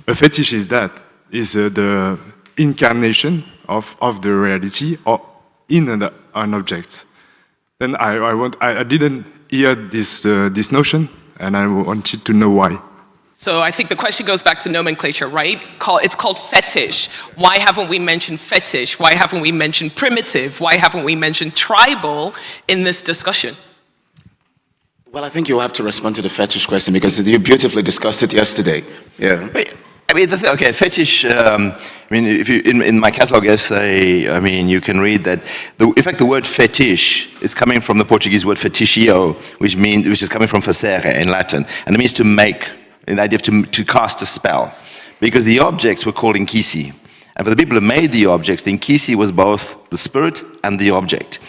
a fetish is the incarnation of the reality or in an object. Then I didn't hear this notion, and I wanted to know why. So I think the question goes back to nomenclature, right? It's called fetish. Why haven't we mentioned fetish? Why haven't we mentioned primitive? Why haven't we mentioned tribal in this discussion? Well, I think you have to respond to the fetish question, because you beautifully discussed it yesterday. Yeah. I mean, okay, fetish, I mean, if you, in my catalog essay, I mean, you can read that, in fact, the word fetish is coming from the Portuguese word fetichio, which is coming from facere in Latin, and it means to make, the idea of to cast a spell, because the objects were called inkisi. And for the people who made the objects, the inkisi was both the spirit and the object.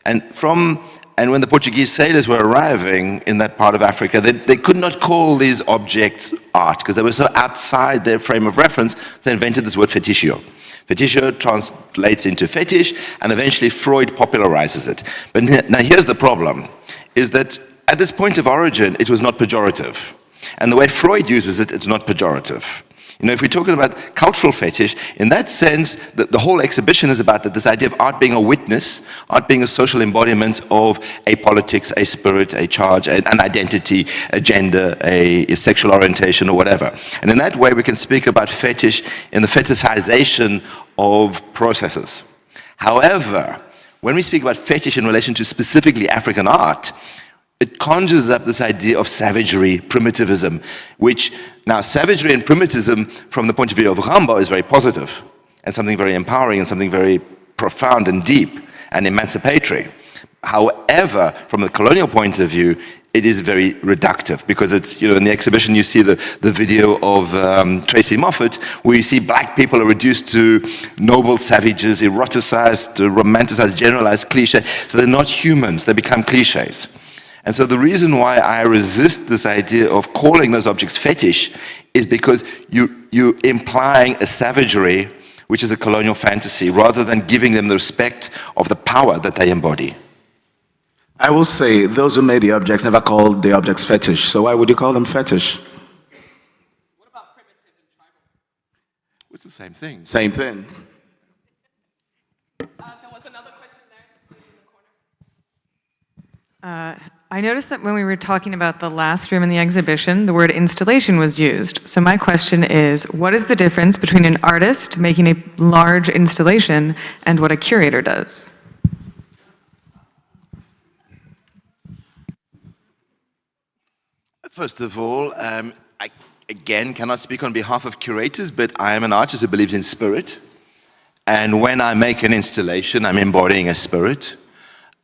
And when the Portuguese sailors were arriving in that part of Africa, they could not call these objects art, because they were so outside their frame of reference. They invented this word fetichio. Fetichio translates into fetish, and eventually Freud popularizes it. But now here's the problem, is that at its point of origin, it was not pejorative. And the way Freud uses it, it's not pejorative. You know, if we're talking about cultural fetish, in that sense, the whole exhibition is about this idea of art being a witness, art being a social embodiment of a politics, a spirit, a charge, an identity, a gender, a sexual orientation, or whatever. And in that way, we can speak about fetish in the fetishization of processes. However, when we speak about fetish in relation to specifically African art, it conjures up this idea of savagery, primitivism, which now savagery and primitivism from the point of view of Rambo is very positive and something very empowering and something very profound and deep and emancipatory. However, from the colonial point of view, it is very reductive because it's, you know, in the exhibition you see the video of Tracy Moffat where you see black people are reduced to noble savages, eroticized, romanticized, generalized cliché. So they're not humans, they become clichés. And so the reason why I resist this idea of calling those objects fetish is because you're implying a savagery which is a colonial fantasy rather than giving them the respect of the power that they embody. I will say those who made the objects never called the objects fetish, so why would you call them fetish? What about primitive and tribal? It's the same thing. Same thing. There was another question there in the corner. I noticed that when we were talking about the last room in the exhibition, the word installation was used. So my question is, what is the difference between an artist making a large installation and what a curator does? First of all, I again cannot speak on behalf of curators, but I am an artist who believes in spirit. And when I make an installation, I'm embodying a spirit.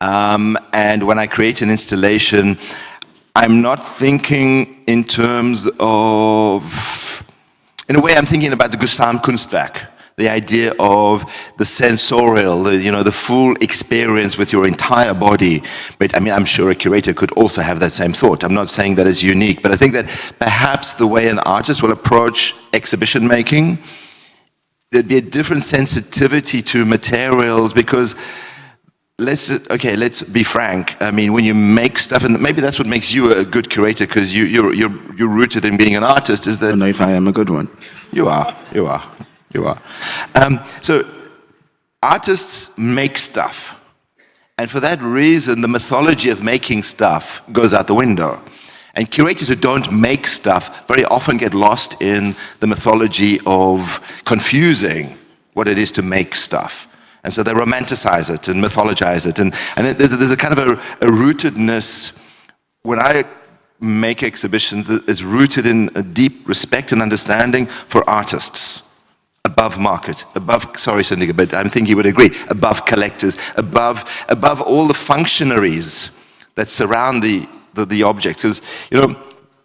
And when I create an installation, I'm not thinking in terms of, in a way I'm thinking about the Gesamtkunstwerk, the idea of the sensorial, the full experience with your entire body. But I mean, I'm sure a curator could also have that same thought. I'm not saying that it's unique, but I think that perhaps the way an artist will approach exhibition making, there'd be a different sensitivity to materials because let's be frank. I mean, when you make stuff, and maybe that's what makes you a good curator, because you're rooted in being an artist. Is that? I don't know if I am a good one. You are. So artists make stuff, and for that reason, the mythology of making stuff goes out the window. And curators who don't make stuff very often get lost in the mythology of confusing what it is to make stuff. And so they romanticize it and mythologize it. And there's a kind of a rootedness, when I make exhibitions, that is rooted in a deep respect and understanding for artists. Above market, sorry Sindika, but I think you would agree, above collectors, above all the functionaries that surround the object. Because,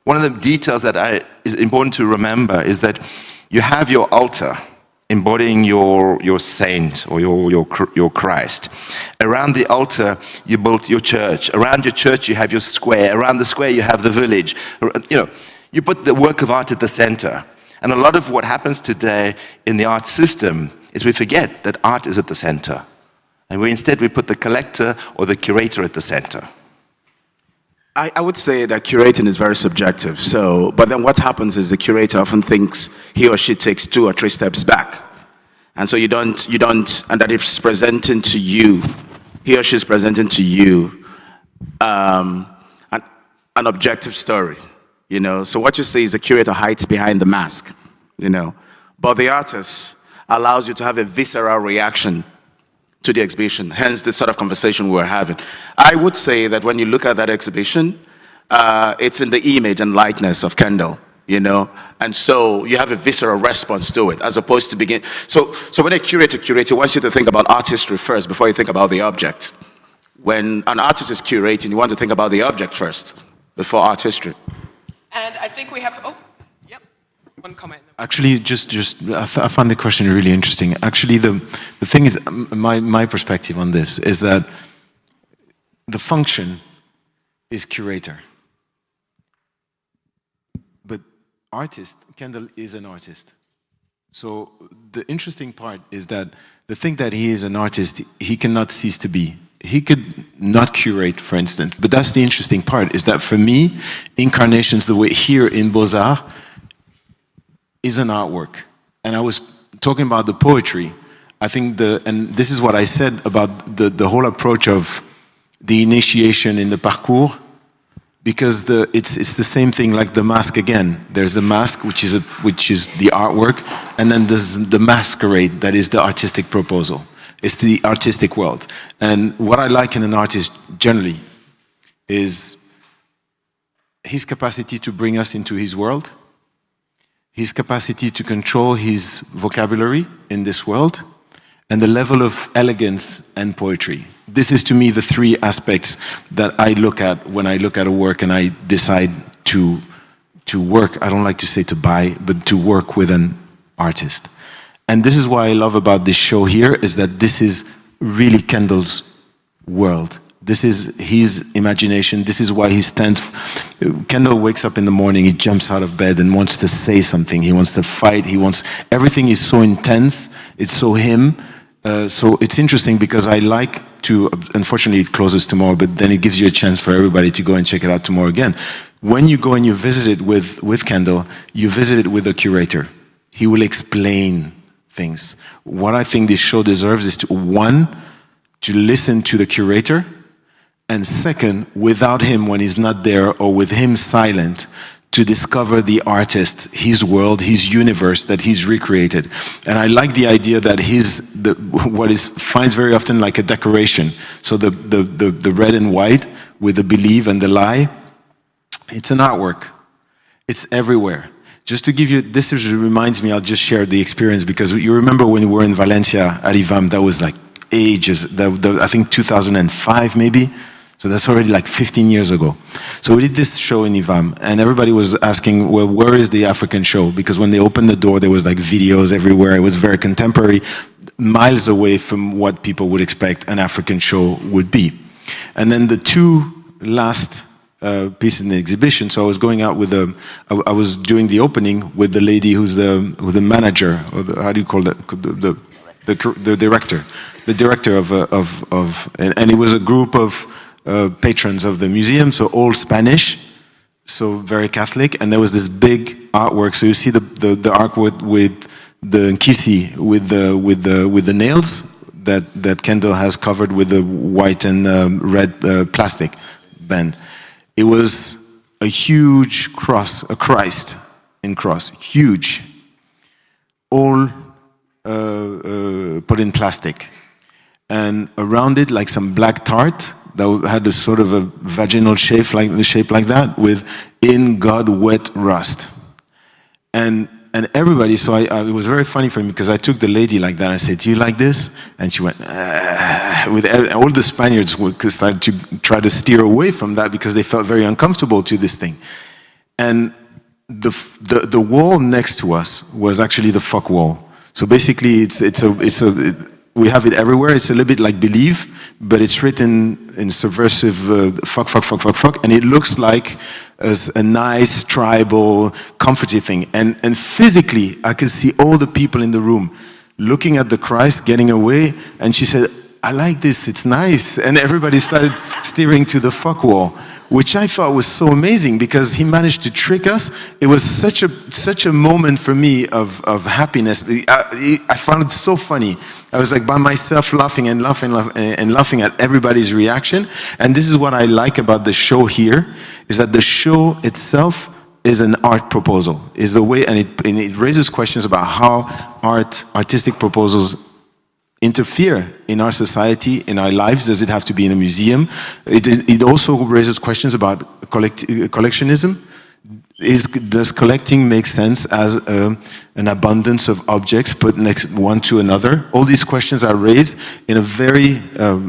one of the details that is important to remember is that you have your altar, embodying your saint or your Christ. Around the altar, you built your church. Around your church, you have your square. Around the square, you have the village. You put the work of art at the center. And a lot of what happens today in the art system is we forget that art is at the center. And instead we put the collector or the curator at the center. I would say that curating is very subjective. But then what happens is the curator often thinks he or she takes 2 or 3 steps back. And so you don't, and that it's presenting to you, he or she is presenting to you an objective story, So what you say is the curator hides behind the mask, But the artist allows you to have a visceral reaction to the exhibition, hence the sort of conversation we're having. I would say that when you look at that exhibition, it's in the image and likeness of Kendell, and so you have a visceral response to it, as opposed to begin. So when a curator wants you to think about art history first before you think about the object. When an artist is curating, you want to think about the object first before art history. And I think we have, one comment. Actually, I find the question really interesting. Actually, the thing is, my perspective on this is that the function is curator. But Kendell is an artist. So the interesting part is that the thing that he is an artist, he cannot cease to be. he could not curate, for instance. But that's the interesting part, is that for me, IncarNations, the way here in BOZAR, is an artwork. And I was talking about the poetry. I think and this is what I said about the whole approach of the initiation in the parcours, because it's the same thing like the mask again. There's a mask, which is the artwork, and then there's the masquerade, that is the artistic proposal. It's the artistic world. And what I like in an artist generally is his capacity to bring us into his world, his capacity to control his vocabulary in this world, and the level of elegance and poetry. This is, to me, the three aspects that I look at when I look at a work and I decide to work. I don't like to say to buy, but to work with an artist. And this is what I love about this show here, is that this is really Kendell's world. This is his imagination. This is why he stands. Kendell wakes up in the morning, he jumps out of bed and wants to say something. He wants to fight. Everything is so intense. It's so him. So it's interesting because I like to, unfortunately it closes tomorrow, but then it gives you a chance for everybody to go and check it out tomorrow again. When you go and you visit it with Kendell, you visit it with a curator. He will explain things. What I think this show deserves is to listen to the curator, and second, without him when he's not there, or with him silent, to discover the artist, his world, his universe that he's recreated. And I like the idea that finds very often like a decoration. So the red and white with the believe and the lie, it's an artwork. It's everywhere. Just to give you, this reminds me, I'll just share the experience, because you remember when we were in Valencia at IVAM, that was like ages, I think 2005 maybe. So that's already like 15 years ago. So we did this show in IVAM, and everybody was asking, well, where is the African show? Because when they opened the door, there was like videos everywhere. It was very contemporary, miles away from what people would expect an African show would be. And then the two last pieces in the exhibition, so I was going out with I was doing the opening with the lady who's the manager, or how do you call that? The director. The director and it was a group of patrons of the museum, so all Spanish, so very Catholic, and there was this big artwork. So you see the artwork with the nkisi, with the nails that Kendell has covered with the white and red plastic band. It was a huge cross, a Christ in cross, huge, all put in plastic, and around it like some black tart that had a sort of a vaginal shape like that, with "In God wet rust," and everybody. So it was very funny for me, because I took the lady like that. I said, "Do you like this?" And she went. With all the Spaniards started to try to steer away from that because they felt very uncomfortable to this thing, and the wall next to us was actually the fuck wall. So basically, we have it everywhere. It's a little bit like Believe, but it's written in subversive fuck, and it looks like a nice tribal comforty thing. And physically, I could see all the people in the room looking at the Christ, getting away, and she said, "I like this, it's nice." And everybody started steering to the fuck wall, which I thought was so amazing, because he managed to trick us. It was such a moment for me of happiness. I found it so funny. I was like by myself laughing at everybody's reaction. And this is what I like about the show here, is that the show itself is an art proposal, is the way, and it raises questions about how artistic proposals interfere in our society, in our lives. Does it have to be in a museum? It also raises questions about collectionism. Does collecting make sense as an abundance of objects put next one to another? All these questions are raised in a very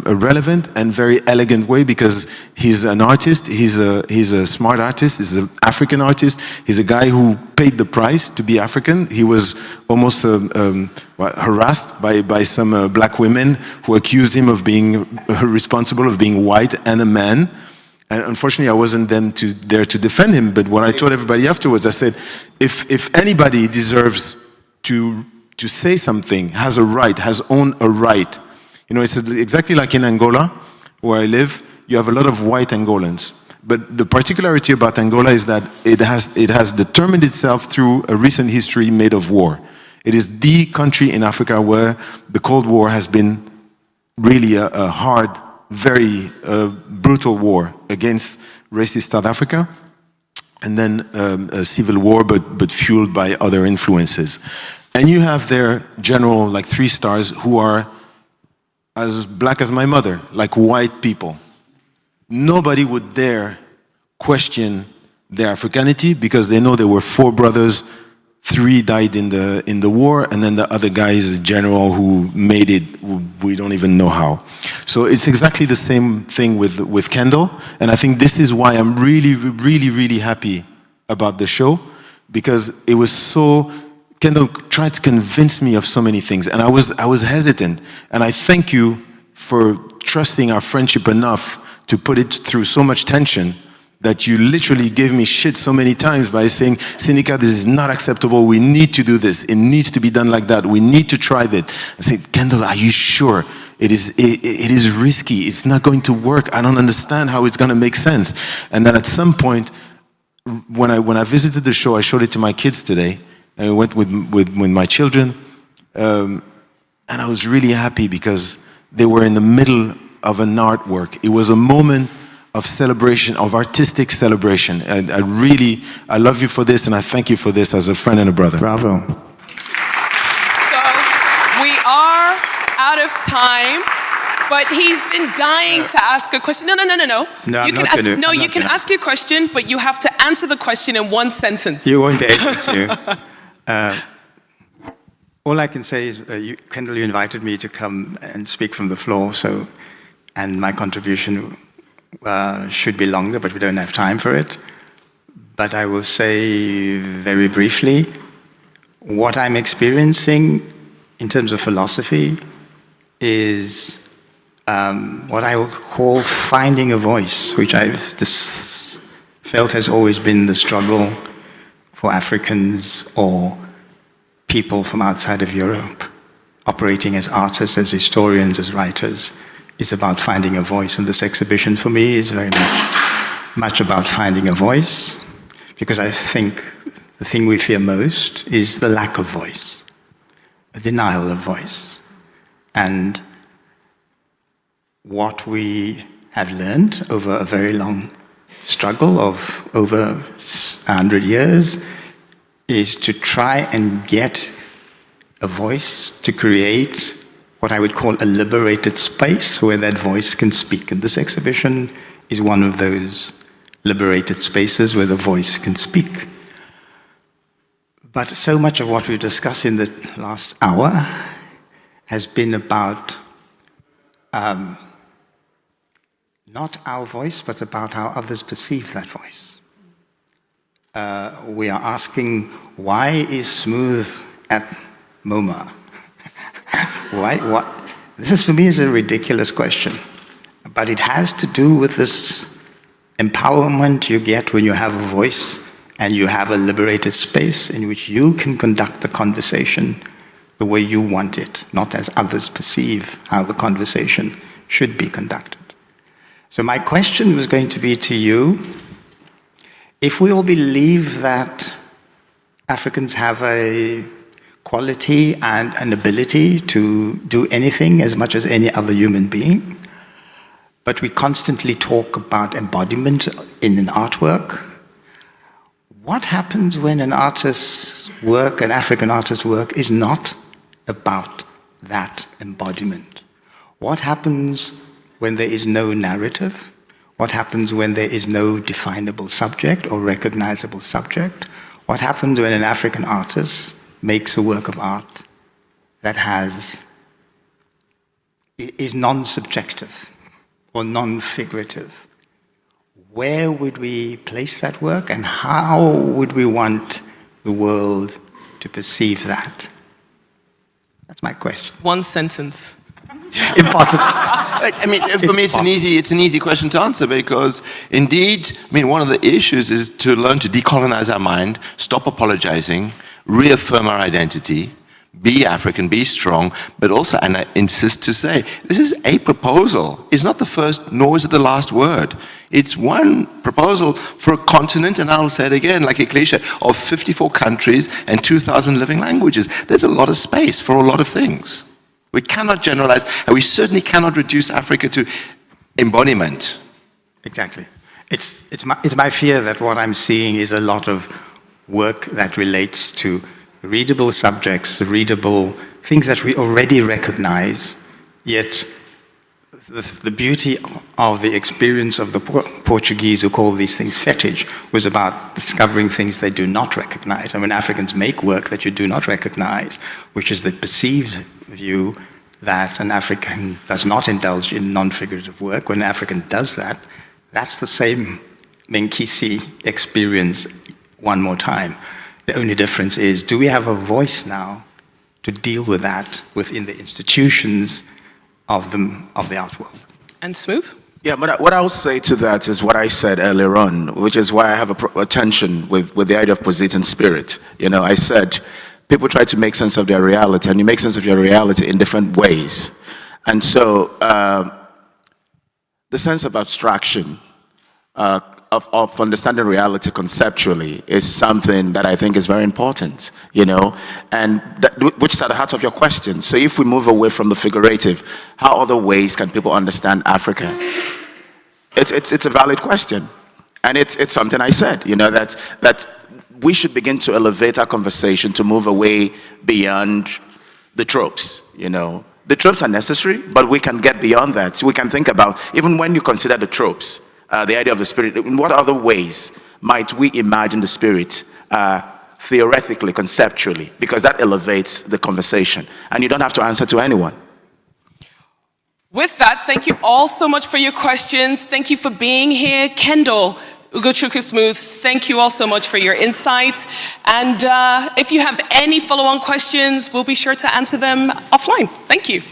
relevant and very elegant way, because he's an artist, he's a smart artist, he's an African artist, he's a guy who paid the price to be African. He was almost harassed by some black women who accused him of being responsible of being white and a man. And unfortunately, I wasn't then there to defend him. But what I told everybody afterwards, I said, if anybody deserves to say something, has owned a right, it's exactly like in Angola, where I live, you have a lot of white Angolans. But the particularity about Angola is that it has determined itself through a recent history made of war. It is the country in Africa where the Cold War has been really a hard, very brutal war against racist South Africa, and then a civil war, but fueled by other influences. And you have their general, like 3 stars, who are as black as my mother, like white people. Nobody would dare question their Africanity because they know there were 4 brothers, 3 died in the war, and then the other guy is a general who made it, we don't even know how. So it's exactly the same thing with Kendell, and I think this is why I'm really, really, really happy about the show, because it was so, Kendell tried to convince me of so many things, and I was hesitant, and I thank you for trusting our friendship enough to put it through so much tension that you literally gave me shit so many times by saying, Sindika, this is not acceptable, we need to do this, it needs to be done like that, we need to try that. I said, Kendell, are you sure? It is risky, it's not going to work, I don't understand how it's going to make sense. And then at some point, when I visited the show, I showed it to my kids today, and I went with my children, and I was really happy because they were in the middle of an artwork. It was a moment of celebration, of artistic celebration. And I love you for this, and I thank you for this as a friend and a brother. Bravo. So we are out of time, but he's been dying to ask a question. No. No, You can ask your question, but you have to answer the question in 1 sentence. You won't be able to. All I can say is, Kendell, you invited me to come and speak from the floor, and my contribution should be longer, but we don't have time for it. But I will say very briefly, what I'm experiencing in terms of philosophy is what I will call finding a voice, which I've felt has always been the struggle for Africans or people from outside of Europe, operating as artists, as historians, as writers, is about finding a voice. And this exhibition for me is very much about finding a voice, because I think the thing we fear most is the lack of voice, a denial of voice. And what we have learned over a very long struggle of over 100 years is to try and get a voice to create what I would call a liberated space where that voice can speak. And this exhibition is one of those liberated spaces where the voice can speak. But so much of what we've discussed in the last hour has been about not our voice, but about how others perceive that voice. We are asking, why is Smooth at MoMA? Why? What? This for me is a ridiculous question, but it has to do with this empowerment you get when you have a voice and you have a liberated space in which you can conduct the conversation the way you want it, not as others perceive how the conversation should be conducted. So my question was going to be to you, if we all believe that Africans have a quality and an ability to do anything as much as any other human being, but we constantly talk about embodiment in an artwork, what happens when an artist's work, an African artist's work, is not about that embodiment? What happens when there is no narrative? What happens when there is no definable subject or recognizable subject? What happens when an African artist makes a work of art that is non-subjective or non-figurative? Where would we place that work, and how would we want the world to perceive that? That's my question. 1 sentence. Impossible. I mean, for me, it's an easy question to answer, because indeed, I mean, one of the issues is to learn to decolonize our mind, stop apologizing, reaffirm our identity, be African, be strong, but also, and I insist to say, this is a proposal. It's not the first, nor is it the last word. It's one proposal for a continent, and I'll say it again, like a cliche, of 54 countries and 2,000 living languages. There's a lot of space for a lot of things. We cannot generalize, and we certainly cannot reduce Africa to embodiment. Exactly. It's my fear that what I'm seeing is a lot of work that relates to readable subjects, readable things that we already recognize, yet the beauty of the experience of the Portuguese who call these things fetish was about discovering things they do not recognize. I mean, Africans make work that you do not recognize, which is the perceived view that an African does not indulge in non-figurative work. When an African does that, that's the same Menkisi experience one more time. The only difference is, do we have a voice now to deal with that within the institutions of the art world? And Smooth? Yeah, but what I'll say to that is what I said earlier on, which is why I have a tension with the idea of positing spirit. You know, I said people try to make sense of their reality, and you make sense of your reality in different ways. And so the sense of abstraction, of understanding reality conceptually is something that I think is very important, you know, and which is at the heart of your question. So if we move away from the figurative, how other ways can people understand Africa? It's a valid question, and it's something I said, you know, that we should begin to elevate our conversation to move away beyond the tropes, you know. The tropes are necessary, but we can get beyond that. We can think about, even when you consider the tropes, the idea of the spirit, in what other ways might we imagine the spirit theoretically, conceptually, because that elevates the conversation, and you don't have to answer to anyone. With that, thank you all so much for your questions. Thank you for being here. Kendell, Ugochukwu Smooth, thank you all so much for your insight. And if you have any follow-on questions, we'll be sure to answer them offline. Thank you.